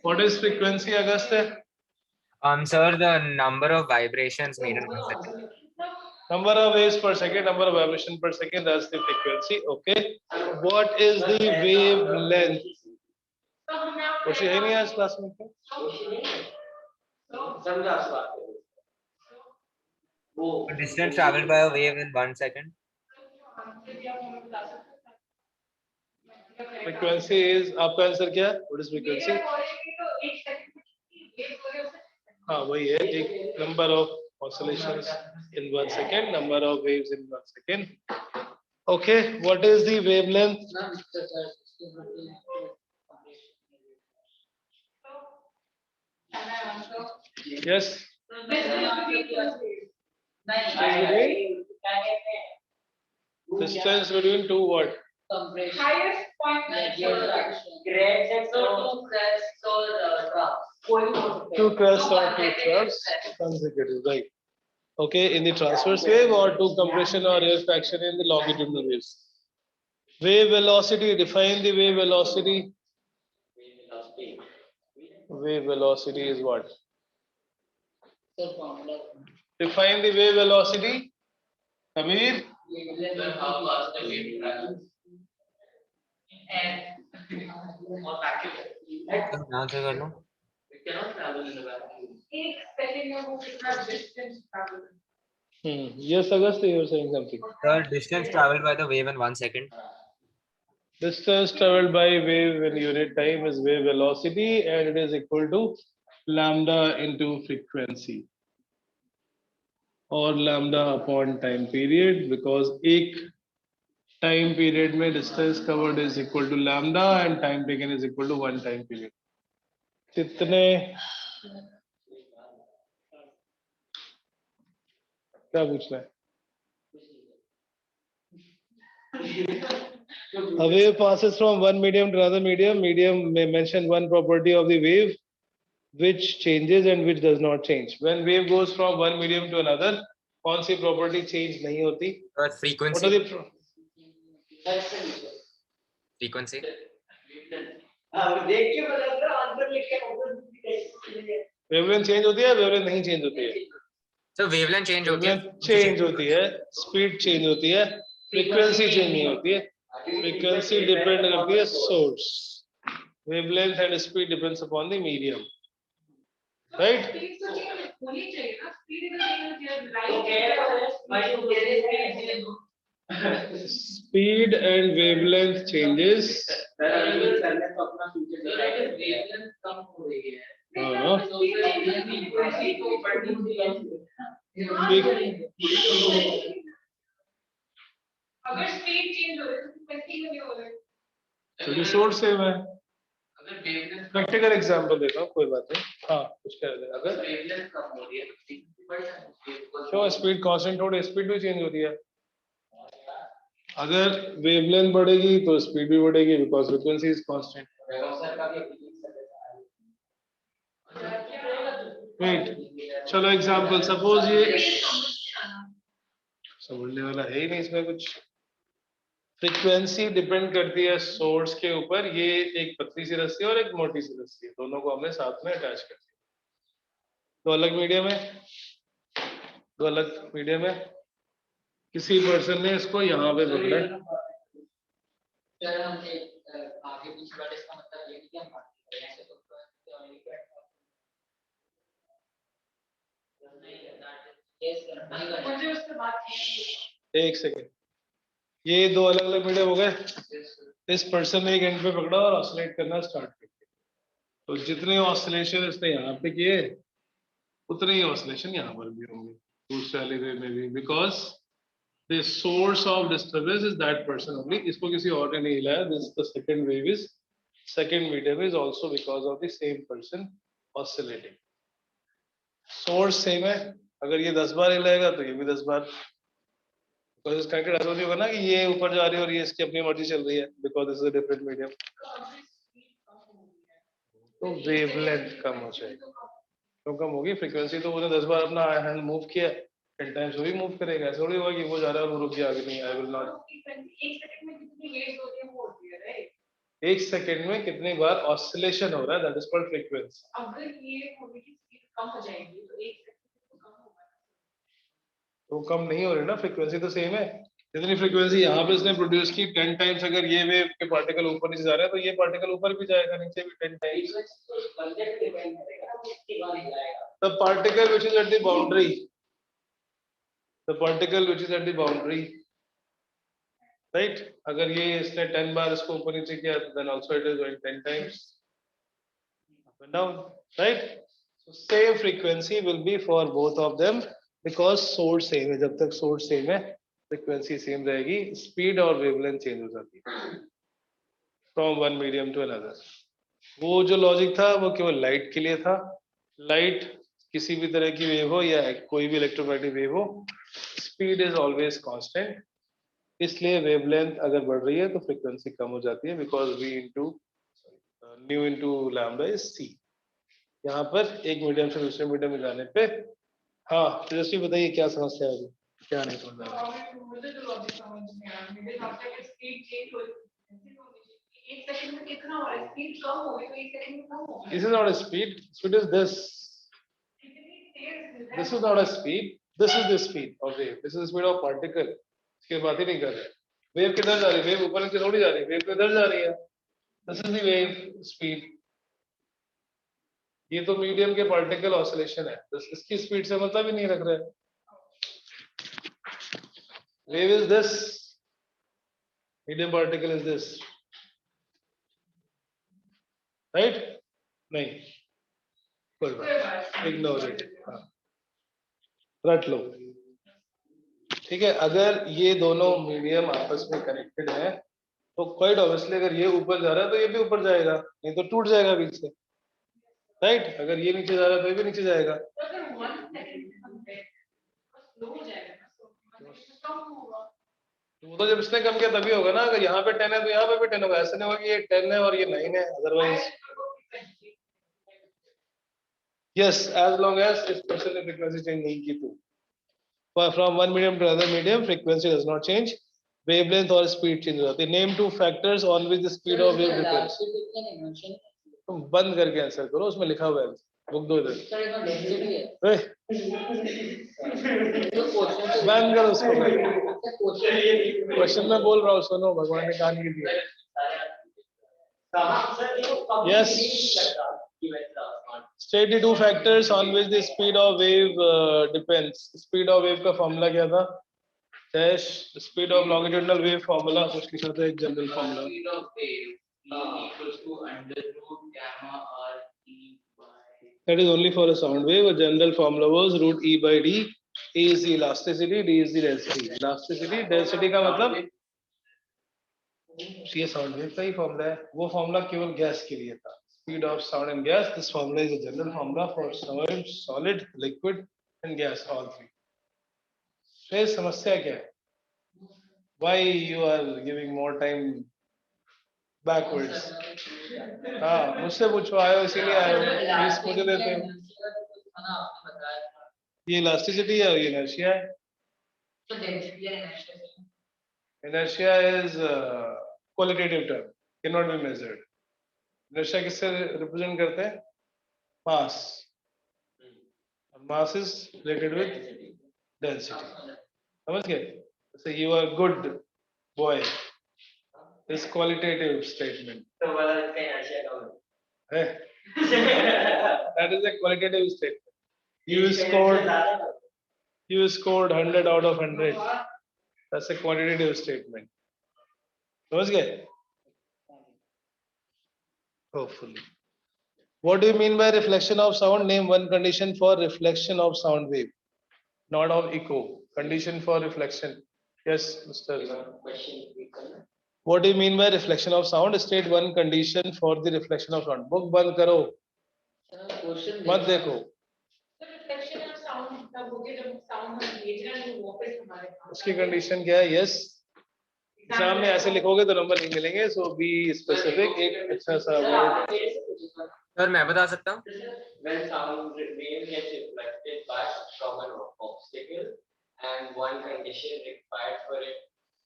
What is frequency? Agast. Sir, the number of vibrations made in 1 second. Number of waves per second, number of vibration per second, that's the frequency. Okay. What is the wavelength? कुछ है नहीं आज class में क्या? समझा उस बात को। वो The distance traveled by a wave in 1 second. Frequency is, आपका आंसर क्या है? What is frequency? हाँ वही है, एक number of oscillations in 1 second, number of waves in 1 second. Okay, what is the wavelength? Yes. Distance between two what? Highest point Two crests or two troughs consecutive, right? Okay, in the transverse wave or two compression or air fraction in the longitudinal waves. Wave velocity, define the wave velocity. Wave velocity is what? Define the wave velocity. Kabir. यहाँ से कर लो. एक second में वो कितना distance travel Yes, August, you were saying something. The distance traveled by the wave in 1 second. Distance traveled by wave in unit time is wave velocity, and it is equal to lambda into frequency or lambda upon time period, because एक time period में distance covered is equal to lambda and time taken is equal to one time period. कितने क्या पूछना है? A wave passes from one medium to another medium. Medium may mention one property of the wave which changes and which does not change. When wave goes from one medium to another, कौन सी property change नहीं होती? Or What frequency. are the Frequency. wavelength change होती है, wavelength नहीं change होती है? So wavelength change होती है. Wavelength change होती है, speed change होती है, frequency change नहीं होती है. Frequency depend करती है source. Wavelength and speed depends upon the medium. Right? Speed तो चेंज होनी चाहिए ना स्पीड इधर नहीं होती है light Speed and wavelength changes. कम हो रही है हाँ. अगर स्पीड चेंज हो रही है तो फ्रीक्वेंसी में क्या हो रहा है तो source same है. प्रैक्टिकल एग्जांपल देता हूँ, कोई बात नहीं. हाँ, कुछ कह रहे थे. अगर वेवलेंथ कम हो रही है फ्रीक्वेंसी बढ़ जाती है क्यों स्पीड कांस्टेंट थोड़ी स्पीड भी चेंज होती है. अगर वेवलेंथ बढ़ेगी तो स्पीड भी बढ़ेगी, because frequency is constant. Wait, चलो एग्जांपल, सपोज ये समझने वाला है ही नहीं इसमें कुछ. फ्रीक्वेंसी डिपेंड करती है सोर्स के ऊपर. ये एक पतली सी रस्सी और एक मोटी सी रस्सी है, दोनों को हमने साथ में अटैच कर दिया. दो अलग मीडियम है, दो अलग मीडियम है. किसी पर्सन ने इसको यहाँ पे पकड़ा. आगे पीछे वाले इसका मतलब ये नहीं कि हम ऐसे तो मुझे उससे बात एक सेकेंड, ये दो अलग अलग मीडियम हो गए. इस पर्सन ने एक एंड पे पकड़ा और ऑसिलेट करना स्टार्ट कर दिया. तो जितने ऑसिलेशन इसने यहाँ पे किए उतने ही ऑसिलेशन यहाँ पर भी होंगे दूसरे वाले वे में भी, because the source of disturbance is that person only. इसको किसी और ने नहीं हिलाया. This the second wave is, second medium is also because of the same person oscillating. Source same है. अगर ये 10 बार हिलाएगा तो ये भी 10 बार. तो इस करके ऐसा नहीं होगा ना कि ये ऊपर जा रही है और ये इसकी अपनी मर्जी चल रही है, because this is a different medium. तो वेवलेंथ कम हो जाएगी. तो कम होगी फ्रीक्वेंसी. तो उसने 10 बार अपना हैंड मूव किया, 10 टाइम्स वो भी मूव करेगा. ऐसा थोड़ी होगा कि वो जा रहा है और वो रुक गया, आगे नहीं. I will not. एक सेकंड में कितनी वेव्स होती है वो होती है राइट. एक सेकंड में कितनी बार ऑसिलेशन हो रहा है, दैट इज कॉल्ड फ्रीक्वेंसी. अगर ये मूवी की स्पीड कम हो जाएगी तो एक सेकंड में कम होगा. तो कम नहीं हो रही ना, फ्रीक्वेंसी तो सेम है. जितनी फ्रीक्वेंसी यहाँ पे इसने प्रोड्यूस की 10 टाइम्स, अगर ये वेव के पार्टिकल ऊपर नीचे जा रहे हैं तो ये पार्टिकल ऊपर भी जाएगा, नीचे भी 10 times. The particle which is at the boundary, the particle which is at the boundary, right. अगर ये इसने 10 बार इसको ऊपर नीचे किया, then also it is going 10 times up and down, right. So same frequency will be for both of them, because source same है. जब तक सोर्स सेम है फ्रीक्वेंसी सेम रहेगी, स्पीड और वेवलेंथ चेंज हो जाती है from one medium to another. वो जो लॉजिक था वो केवल लाइट के लिए था। लाइट किसी भी तरह की वेव हो या कोई भी इलेक्ट्रोमैग्नेटिक वेव हो, स्पीड इज ऑलवेज कांस्टेंट, इसलिए वेवलेंथ अगर बढ़ रही है तो फ्रीक्वेंसी कम हो जाती है, because v into new into lambda is c। यहाँ पर एक मीडियम से दूसरे मीडियम में जाने पे, हाँ तेजस्वी बताइए क्या समस्या है, क्या नहीं समझ रहा है? मुझे तो लॉजिक समझ नहीं आया, मेरे हिसाब से स्पीड चेंज हो एक सेकंड में कितना हो रहा है, स्पीड कम हो गई तो एक सेकंड में कम हो गई। This is not a speed, speed is this. कितनी तेज है? This is not a speed, this is the speed of wave, this is the speed of particle। इसकी बात ही नहीं कर रहे। वेव किधर जा रही है? वेव ऊपर नीचे थोड़ी जा रही है, वेव तो इधर जा रही है। This is the wave speed। ये तो मीडियम के पार्टिकल ऑसिलेशन है, तो इसकी स्पीड से मतलब ही नहीं रख रहे। Wave is this, medium particle is this, right? नहीं, कोई बात, इग्नोर इट, रट लो। ठीक है, अगर ये दोनों मीडियम आपस में कनेक्टेड है तो क्वाइट ऑब्वियसली अगर ये ऊपर जा रहा है तो ये भी ऊपर जाएगा, नहीं तो टूट जाएगा बीच से, राइट? अगर ये नीचे जा रहा है तो ये भी नीचे जाएगा। अगर 1 सेकंड कम है स्लो हो जाएगा ना, तो कम होगा। वो तो जब इसने कम किया तभी होगा ना, अगर यहाँ पे 10 है तो यहाँ पे भी 10 होगा, ऐसा नहीं होगा कि ये 10 है और ये 9 है, otherwise yes, as long as इस पर्सन ने फ्रीक्वेंसी चेंज नहीं की तो from one medium to another medium frequency does not change, wavelength or speed change हो जाती है। name two factors on which the speed of wave depends। तुम बंद करके आंसर करो, उसमें लिखा हुआ है, बुक दो इधर। बंद करो उसको, क्वेश्चन में बोल रहा हूँ, सुनो, भगवान ने कान की दिया। Yes, state the two factors on which the speed of wave depends। speed of wave का फॉर्मूला क्या था? dash speed of longitudinal wave formula कुछ लिखा था, एक general formula. Speed of wave equals to under root gamma r e by। That is only for a sound wave। A general formula was root e by d। E is the elasticity, d is the density। elasticity, density का मतलब ये sound wave का ही formula है, वो formula केवल gas के लिए था। Speed of sound in gas, this formula is a general formula for sound, solid, liquid and gas, all three. फिर समस्या क्या है? Why you are giving more time backwards? हाँ, मुझसे पूछो, आए हो इसीलिए आए हो, प्लीज मुझे देते हो। ये इलास्टिसिटी है और ये इनर्शिया है। Inertia is qualitative term, cannot be measured। inertia किससे represent करते हैं? Mass। Mass is related with density। समझ गए? So you are good boy is qualitative statement। तो वाला इसका inertia कम है। That is a qualitative statement। You scored 100 out of 100। That's a quantitative statement। समझ गए? Hopefully। What do you mean by reflection of sound? Name one condition for reflection of sound wave, not of echo। Condition for reflection। Yes, Mr. question। What do you mean by reflection of sound? State one condition for the reflection of sound। Book बंद करो, मत देखो। तो reflection of sound तब हो गया जब sound हम भेज रहे हैं वो वापस हमारे पास। उसकी कंडीशन क्या है? यस, एग्जाम में ऐसे लिखोगे तो नंबर नहीं मिलेंगे, सो बी स्पेसिफिक। एक अच्छा सा वर्ड। सर मैं बता सकता हूँ। When sound wave gets reflected back from an obstacle and one condition required for it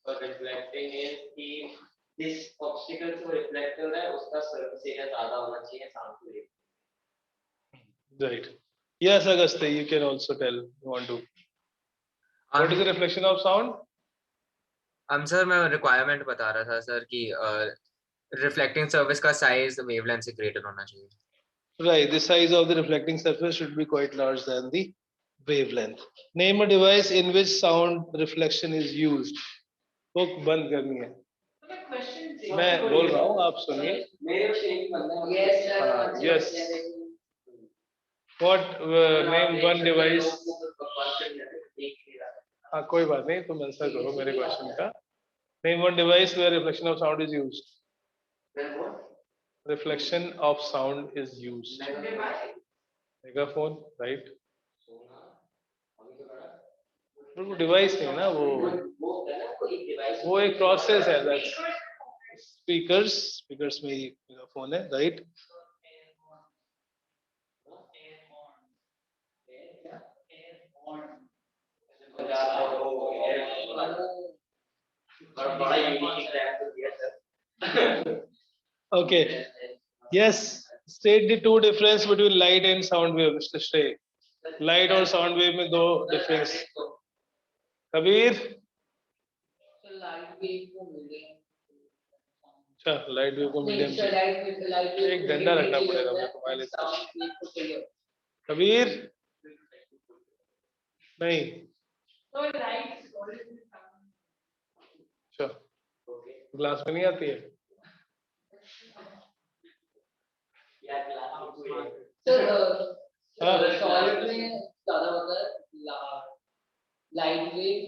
for reflecting is कि this obstacle जो reflect हो रहा है उसका surface area ज़्यादा होना चाहिए sound की wave। Right। Yes, Agastya, you can also tell you want to। What is the reflection of sound? Sir मैं रिक्वायरमेंट बता रहा था सर कि रिफ्लेक्टिंग सर्फेस का साइज वेवलेंथ से ग्रेटर होना चाहिए। Right, the size of the reflecting surface should be quite large than the wavelength। Name a device in which sound reflection is used। Book बंद करनी है, तो मैं क्वेश्चन मैं बोल रहा हूँ, आप सुनिए। मेरे से एक बंदा yes sir Yes। What name one device? हाँ कोई बात नहीं, तुम आंसर करो मेरे क्वेश्चन का. Name one device where reflection of sound is used. Reflection of sound is used. Megaphone, right? वो डिवाइस नहीं है ना, वो एक प्रोसेस है. That's स्पीकर्स में ही मेगाफोन है, right? Okay. Yes. State the two difference between light and sound wave, Mr. Shrey. Light और sound wave में दो difference. कबीर. अच्छा, लाइट वेव को मीडियम. एक डंडा रखना पड़ेगा मेरे को तुम्हारे लिए. कबीर. नहीं. अच्छा, ग्लास में नहीं आती है. सॉलिड में ज्यादा होता है लाइट वेव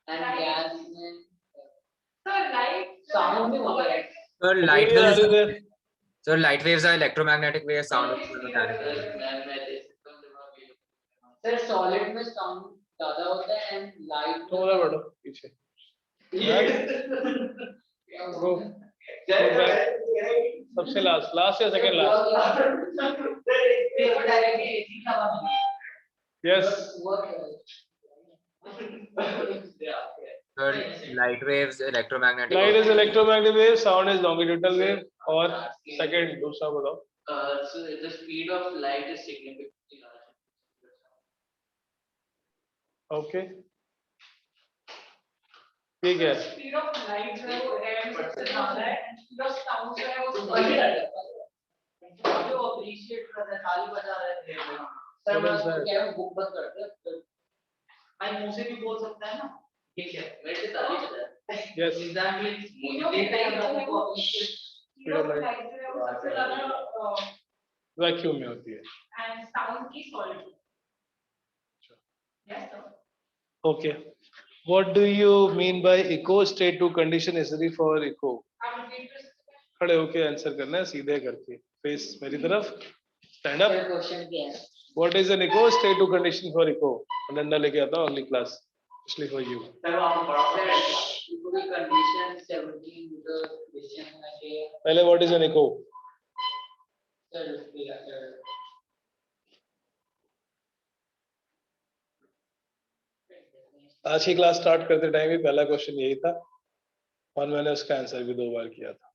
एंड गैस में साउंड में होता है. So light waves are electromagnetic waves, sound waves are mechanical waves. Sir solid में साउंड ज्यादा होता है एंड लाइट थोड़ा बढ़ो पीछे. सबसे लास्ट या second last? Yes. So light waves, electromagnetic light waves. Is electromagnetic wave, sound is longitudinal wave. और सेकंड दूसरा बताओ. So the speed of light is significantly larger. Okay, ठीक है. स्पीड ऑफ लाइट जो है वो एयर में सबसे ज्यादा है, स्पीड ऑफ साउंड जो है वो जो अप्रिशिएट कर रहे ताली बजा रहे थे. सर मैं क्या बुक बंद करते हैं. भाई मुंह से भी बोल सकता है ना. ठीक है, मेरे से ताली बजा. Yes. Exactly. Speed of light जो है वो सबसे ज्यादा वैक्यूम में होती है. एंड साउंड की solid. Yes sir. Okay. What do you mean by echo? State two condition necessary for echo. खड़े होके आंसर करना है, सीधे करके फेस मेरी तरफ. Stand up. क्वेश्चन क्या है? What is an echo? State two condition for echo. डंडा लेके आता हूँ अगली क्लास, इसलिए for you. सर आप बड़ा पूरी कंडीशन 17 मीटर क्वेश्चन में के पहले what is an echo? Sir आज की क्लास स्टार्ट करते टाइम भी पहला क्वेश्चन यही था और मैंने उसका आंसर भी 2 बार किया था.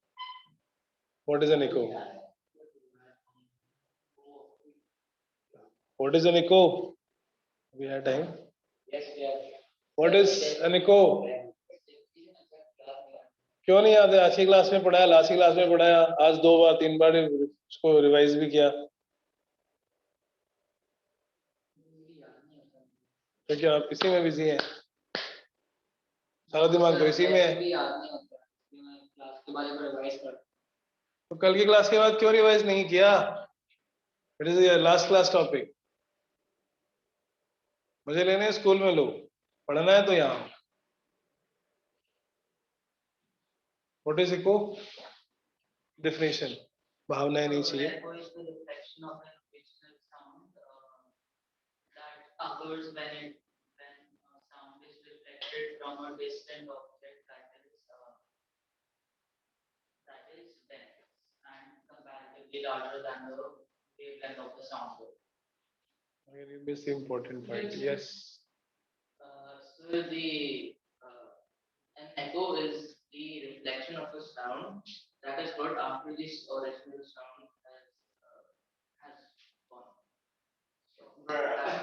What is an echo? What is an echo? We have time. Yes yes. What is an echo? क्यों नहीं याद है? आज की क्लास में पढ़ाया, लास्ट की क्लास में पढ़ाया, आज 2 बार 3 बार उसको रिवाइज भी किया. तो क्या आप इसी में बिजी हैं? सारा दिमाग तो इसी में है. क्लास के बारे में रिवाइज कर. तो कल की क्लास के बाद क्यों रिवाइज नहीं किया? It is your last class topic. मुझे लेने हैं स्कूल में, लो पढ़ना है तो यहाँ. What is echo? डेफिनेशन. भावनाएं नहीं चाहिए. Echo is the reflection of an original sound that occurs when sound is reflected from a distant object that is dense and comparatively larger than the wavelength of the sound wave. Really miss the important point. Yes. So an echo is the reflection of a sound that is heard after this original sound has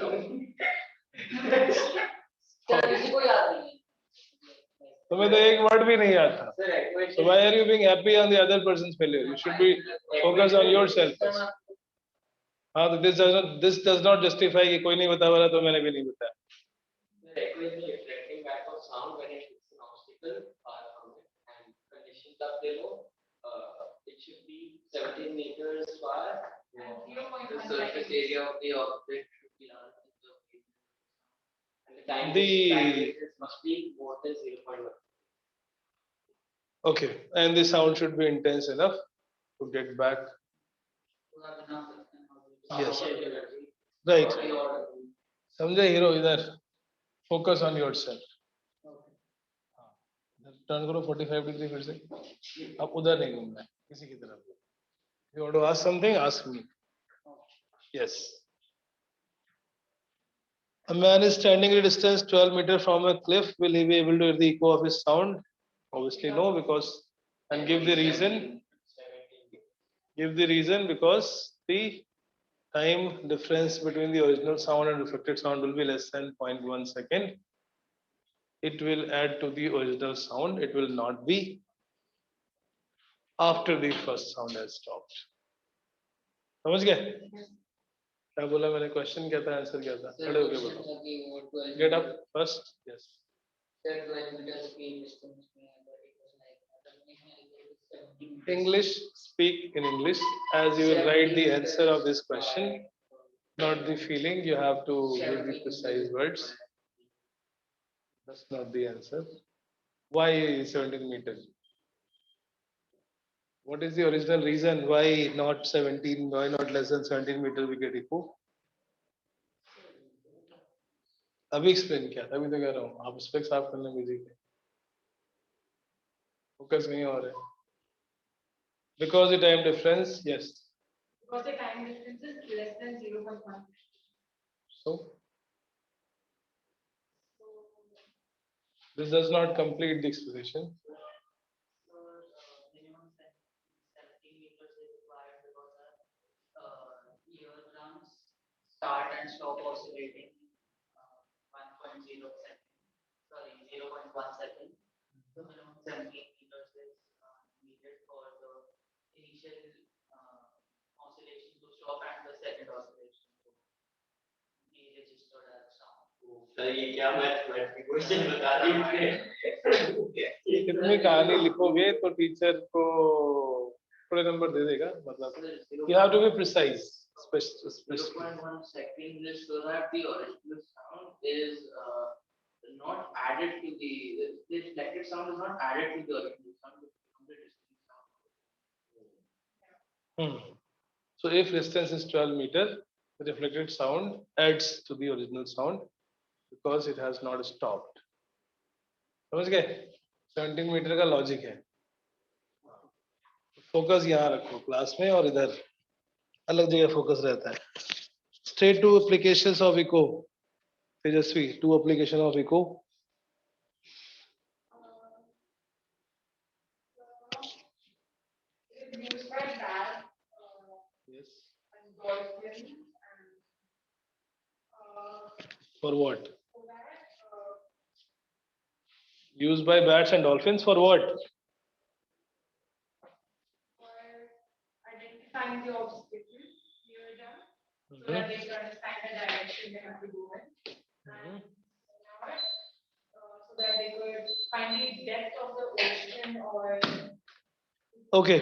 gone. Sir किसी को याद नहीं है. तुम्हें तो एक word भी नहीं याद था. So why are you being happy on the other person's failure? You should be focused on yourself. हाँ तो this does not justify कि कोई नहीं बता वाला तो मैंने भी नहीं बताया. Echo is the reflecting back of sound when it hits an obstacle from it, and conditions are below. It should be 17 meters far. The surface area of the object should be larger than the wavelength, and the The must be more than 0.1. okay, and the sound should be intense enough to get back. Yes, right. समझे hero इधर focus on yourself. Turn करो 45 degree फिर से. अब उधर नहीं घूमना है किसी की तरफ. You want to ask something? Ask me. Yes. A man is standing at a distance 12 meters from a cliff. Will he be able to hear the echo of his sound? Obviously no, because and give the reason. Give the reason because the time difference between the original sound and reflected sound will be less than 0.1 second. It will add to the original sound. It will not be after the first sound has stopped. समझ गए? क्या बोला मैंने? Question क्या था, answer क्या था? खड़े होके बताओ. Get up first. Yes. English, speak in English as you will write the answer of this question, not the feeling. You have to give the precise words. That's not the answer. Why 17 meters? What is the original reason? Why not 17? Why not less than 17 meters we get echo? अभी explain किया था, अभी तो कह रहा हूँ आप specs साफ करने बिजी थे. फोकस नहीं हो रहा है. Because the time difference, yes. Because the time difference is less than 0.1. So this does not complete the explanation. Minimum 17 meters is required because eardrums start and stop oscillating 1.0 second. Sorry, 0.1 second. So minimum 17 meters is needed for the initial oscillation to stop and the second oscillation to be registered as sound. Sir ये क्या mathematics question बता रही है. कितनी कहानी लिखोगे तो teacher को थोड़े नंबर दे देगा. मतलब you have to be precise. 0.1 second is so that the original sound is not added to the reflected sound is not added to the original sound. So if distance is 12 meters, the reflected sound adds to the original sound because it has not stopped. समझ गए? 17 metre का logic है. Focus यहाँ रखो class में और इधर अलग जगह फोकस रहता है. Straight to applications of echo. Tejasvi, 2 application of echo. It is used by bat, Yes. and dolphin and For what? so that Used by bats and dolphins for what? for identifying the obstacle near them, so that they can understand the direction they have to go in, and so that they could find the depth of the ocean or Okay.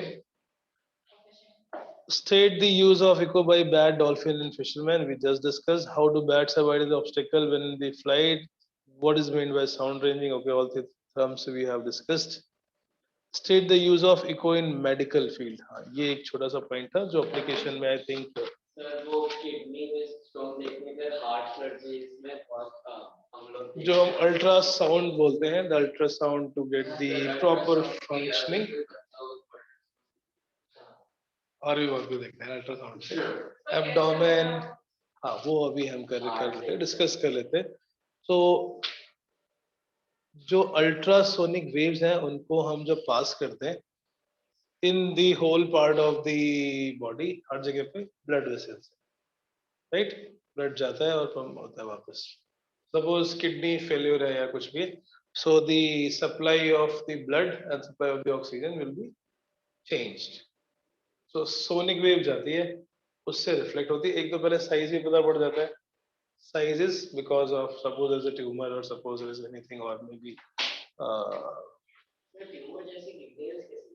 State the use of echo by bat, dolphin, and fishermen. We just discussed how do bats avoid the obstacle when they fly. What is meant by sound ranging? Okay, all the terms we have discussed. State the use of echo in medical field. हाँ, ये एक छोटा सा point था जो application में I think sir वो kidney में स्टोन देखने पर हार्ट सर्जरी इसमें बहुत हम लोग जो हम अल्ट्रासाउंड बोलते हैं, the ultrasound to get the proper functioning. और भी बहुत कुछ देखते हैं अल्ट्रासाउंड से. एब्डोमेन, हाँ वो अभी हम कर लेते डिस्कस कर लेते. तो जो अल्ट्रासोनिक वेव्स हैं उनको हम जब पास करते हैं in the whole part of the body, हर जगह पे ब्लड वेसल्स, राइट. ब्लड जाता है और पंप होता है वापस. सपोज किडनी फेल्योर है या कुछ भी, so the supply of the blood and supply of the oxygen will be changed. So sonic wave जाती है, उससे रिफ्लेक्ट होती है. एक तो पहले साइज भी पता पड़ जाता है. Size is because of suppose there's a tumor or suppose there is anything or maybe tumour जैसी डिटेल्स कैसे.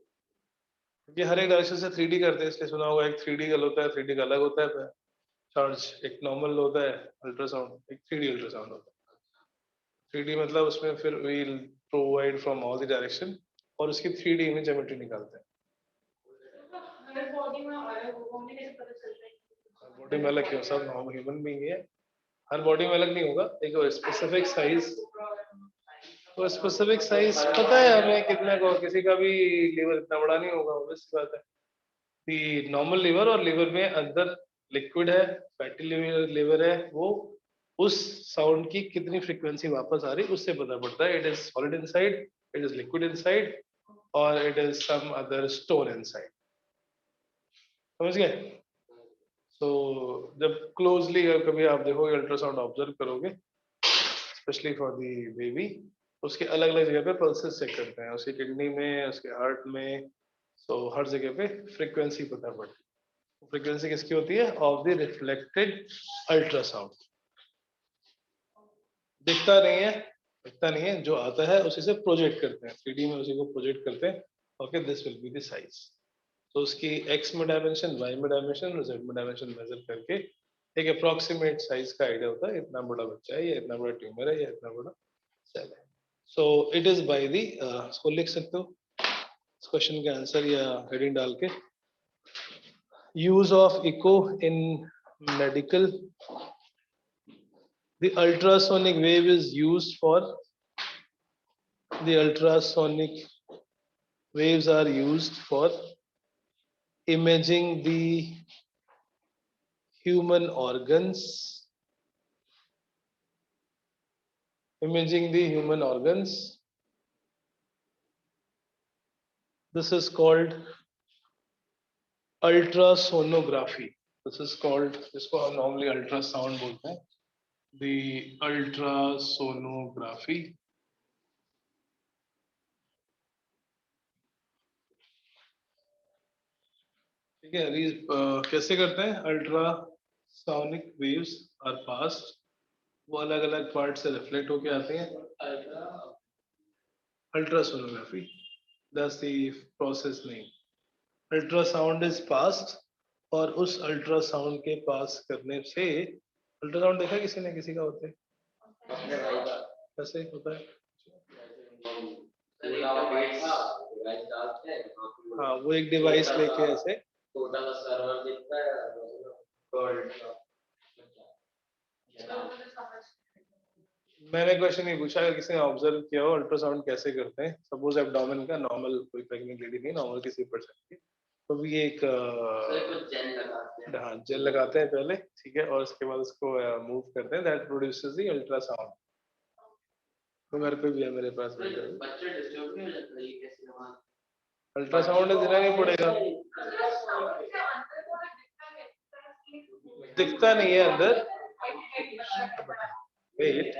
ये हर एक डायरेक्शन से 3D करते हैं, इसलिए सुना होगा एक 3D का होता है, 3D का अलग होता है चार्ज. एक नॉर्मल होता है अल्ट्रासाउंड, एक 3D अल्ट्रासाउंड होता है. 3D मतलब उसमें फिर we'll provide from all the direction और उसकी 3D में ज्योमेट्री निकालते हैं। हर बॉडी में अलग होगा, उन्हें कैसे पता चलता है? बॉडी में अलग क्यों, सब नॉर्मल ह्यूमन बीइंग है, हर बॉडी में अलग नहीं होगा, एक स्पेसिफिक साइज, तो स्पेसिफिक साइज पता है हमें कितने को, किसी का भी लीवर इतना बड़ा नहीं होगा, ऑब्वियस बात है। दी नॉर्मल लीवर और लीवर में अंदर लिक्विड है, फैटी लीवर है, वो उस साउंड की कितनी फ्रीक्वेंसी वापस आ रही उससे पता पड़ता है। It is solid inside, it is liquid inside, और it is some other stone inside. समझ गए? तो जब क्लोजली कभी आप देखोगे, अल्ट्रासाउंड ऑब्जर्व करोगे, स्पेशली फॉर दी बेबी, उसके अलग अलग जगह पे पल्सेस चेक करते हैं, उसकी किडनी में, उसके हार्ट में, तो हर जगह पे फ्रीक्वेंसी पता पड़ती है। फ्रीक्वेंसी किसकी होती है? Of the reflected ultrasound. दिखता नहीं है, दिखता नहीं है, जो आता है उसी से प्रोजेक्ट करते हैं, 3D में उसी को प्रोजेक्ट करते हैं। Okay, this will be the size. तो उसकी x में डायमेंशन, y में डायमेंशन और z में डायमेंशन मेजर करके एक अप्रोक्सीमेट साइज का आइडिया होता है, इतना बड़ा बच्चा है, या इतना बड़ा ट्यूमर है, या इतना बड़ा सेल है। So it is by the, इसको लिख सकते हो इस क्वेश्चन के आंसर या हेडिंग डाल के, use of echo in medical, the ultrasonic wave is used for, the ultrasonic waves are used for imaging the human organs, imaging the human organs. This is called ultrasonography. This is called, इसको हम normally ultrasound बोलते हैं, the ultrasonography. ठीक है, कैसे करते हैं? Ultrasonic waves are passed, वो अलग अलग पार्ट से रिफ्लेक्ट होके आते हैं। Ultrasonography, that's the process name. Ultrasound is passed, और उस अल्ट्रासाउंड के पास करने से, अल्ट्रासाउंड देखा किसी ने, किसी का होता है? कैसे होता है? हाँ, वो एक डिवाइस लेके ऐसे, सर्वर दिखता है, मैंने क्वेश्चन नहीं पूछा, अगर किसी ने ऑब्जर्व किया हो अल्ट्रासाउंड कैसे करते हैं, सपोज एब्डोमेन का, नॉर्मल कोई प्रेग्नेंट लेडी नहीं, नॉर्मल किसी पर्सन की, तो भी एक जेल लगाते हैं। हाँ, जेल लगाते हैं पहले, ठीक है, और उसके बाद उसको मूव करते हैं, दैट प्रोड्यूसेस द अल्ट्रासाउंड। तो घर पे भी है मेरे पास, बच्चे डिस्टर्ब नहीं हो जाते ये कैसे हुआ? अल्ट्रासाउंड देना नहीं पड़ेगा, दिखता नहीं है अंदर, वेट,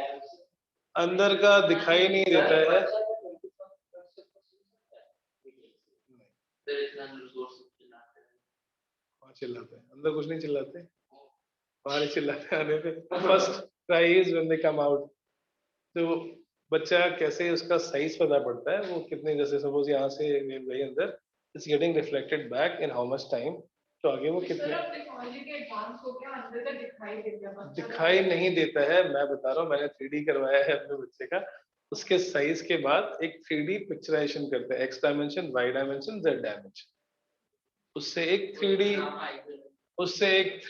अंदर का दिखाई नहीं देता है। चिल्लाते हैं अंदर, कुछ नहीं चिल्लाते, बाहर ही चिल्लाते हैं आने पे। First try is when they come out. तो बच्चा कैसे, उसका साइज पता पड़ता है, वो कितने, जैसे सपोज यहाँ से गई अंदर, it's getting reflected back in how much time, तो आगे वो कितने, दिखाई नहीं देता है। मैं बता रहा हूँ, मैंने 3D करवाया है अपने बच्चे का, उसके साइज के बाद एक 3D पिक्चराइजेशन करते हैं, x dimension, y dimension, Z dimension, उससे एक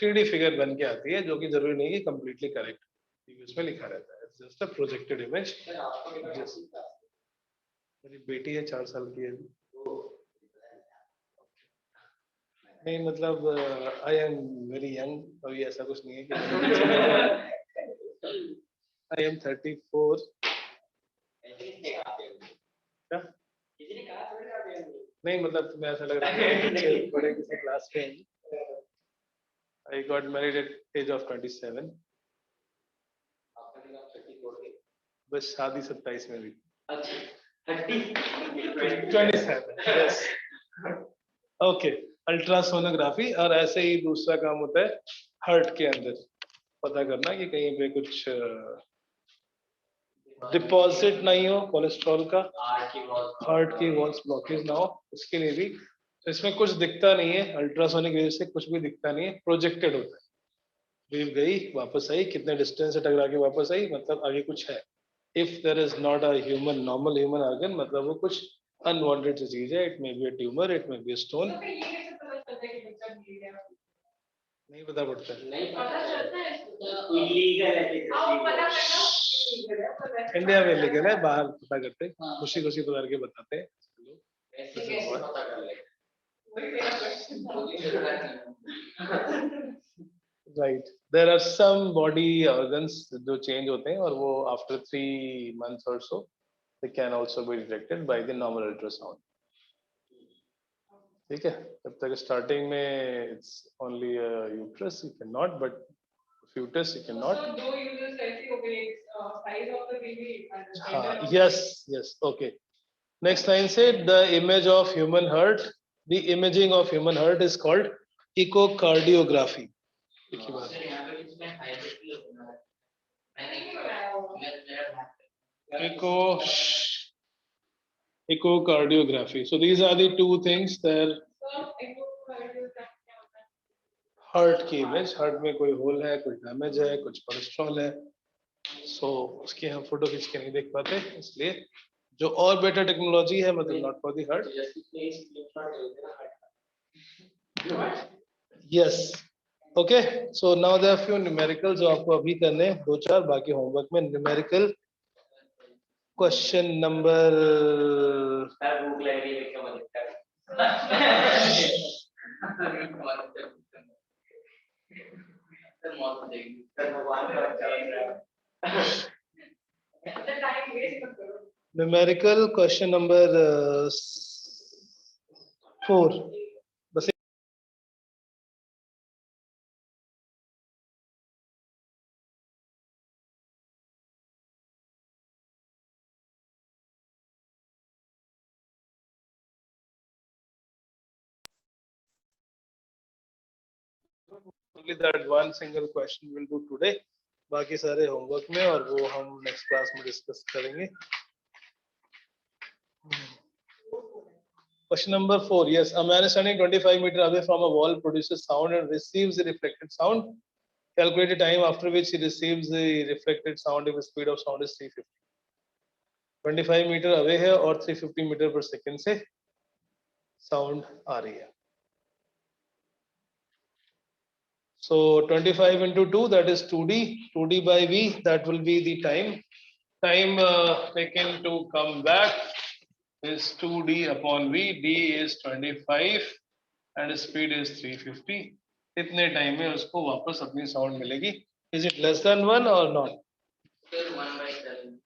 3D फिगर बन के आती है, जो कि जरूरी नहीं कि कंप्लीटली करेक्ट उसमें लिखा रहता है, जस्ट अ प्रोजेक्टेड इमेज। मेरी बेटी है 4 साल की है अभी। नहीं मतलब आई एम वेरी यंग, अभी ऐसा कुछ नहीं है कि आई एम 34। क्या? नहीं मतलब तुम्हें ऐसा लग रहा है बड़े किसी क्लास के हैं। I got married at age of 27. बस शादी 27 में भी। 27, yes. Okay, ultrasonography. और ऐसे ही दूसरा काम होता है हार्ट के अंदर, पता करना कि कहीं पे कुछ डिपॉजिट नहीं हो कोलेस्ट्रॉल का, हार्ट की वॉल्स ब्लॉकेज ना हो, उसके लिए भी। तो इसमें कुछ दिखता नहीं है, अल्ट्रासोनिक वेव से कुछ भी दिखता नहीं है, प्रोजेक्टेड होता है। वेव गई, वापस आई, कितने डिस्टेंस से टकरा के वापस आई, मतलब आगे कुछ है, if there is not a human normal human organ, मतलब वो कुछ unwanted सी चीज है. It may be a tumor, it may be a stone. तो फिर ये कैसे पता चलता है कि बच्चा नीड है? नहीं पता पड़ता है. नहीं पता चलता है इसको। इलीगल है आओ पता करना illegal है, पर वैसे इंडिया में पता लीगल है, चलता बाहर पता करते हैं. हाँ. खुशी खुशी पता करके बताते हैं. ऐसे कैसे पता कर ले वही मेरा question था। Right. There are some body organs जो change होते हैं और वो after 3 months or so they can also be detected by the normal ultrasound. ठीक है. जब तक starting में it's only a uterus you cannot, but fetus you cannot. So दो users ऐसे हो गए, size of the baby and the gender हाँ, of yes, okay. Next line said the image of human heart, the imaging of human heart is called echocardiography. एक ही बात. Sir यहाँ पे इसमें हाइब्रिड भी होना है. मैंने नहीं बनाया वो। मेरा Echocardiography. So these are the two things there. So echocardiography क्या होता है? हार्ट की इमेज, हार्ट में कोई होल है, कुछ डैमेज है, कुछ कोलेस्ट्रॉल है. सो उसकी हम फोटो खींच के नहीं देख पाते, इसलिए जो और बेटर टेक्नोलॉजी है, मतलब not for the heart. Yes. Okay. So now there are few numerical जो आपको अभी करने हैं, 2-4 बाकी होमवर्क में. न्यूमेरिकल क्वेश्चन नंबर भूख लग रही है क्या भगवान का बच्चा बन रहा है The time waste मत करो। Numerical question number 4. बस only that one single question will do today. बाकी सारे होमवर्क में और वो हम नेक्स्ट क्लास में डिस्कस करेंगे. Question number 4. Yes, a man standing 25 meters away from a wall produces sound and receives the reflected sound. Calculate the time after which he receives the reflected sound if the speed of sound is 350. 25 metre away है और 350 metre पर second से sound आ रही है. So 25 into 2, that is 2D. 2D by V, that will be the time. Time taken to come back is 2D upon V. D is 25 and speed is 350. इतने time में उसको वापस अपनी sound मिलेगी. Is it less than 1 or not? Sir 1/7.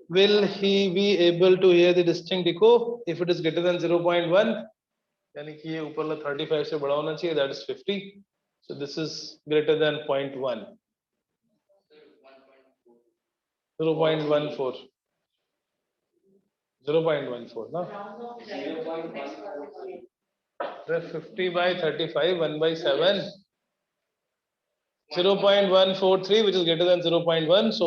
Will he be able to hear the distinct echo if it is greater than 0.1? यानी कि ये ऊपर वाला 35 से बड़ा होना चाहिए, that is 50. So this is greater than 0.1. 0.14. 0.14 ना. 50 by 35, 1/7. 0.143 which is greater than 0.1. So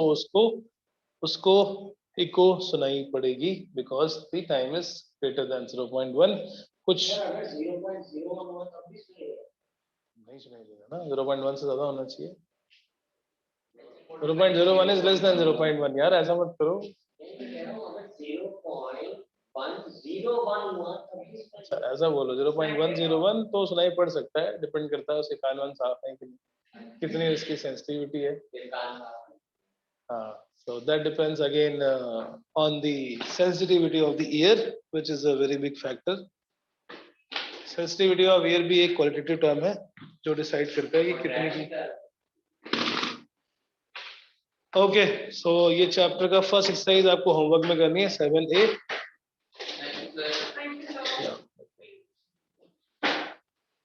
उसको echo सुनाई पड़ेगी because the time is greater than 0.1. कुछ नहीं सुनाई देगा ना. 0.1 से ज्यादा होना चाहिए. 0.01 is less than 0.1. यार ऐसा मत करो. अच्छा ऐसा बोलो. 0.101 तो सुनाई पड़ सकता है, डिपेंड करता है उसके कान वान साफ है कि नहीं, कितनी उसकी सेंसिटिविटी है. हाँ. So that depends again on the sensitivity of the ear, which is a very big factor. Sensitivity of ear भी एक qualitative term है जो decide करता है कि कितनी की. Okay, so ये chapter का first exercise आपको homework में करनी है 7A. Thank you, sir.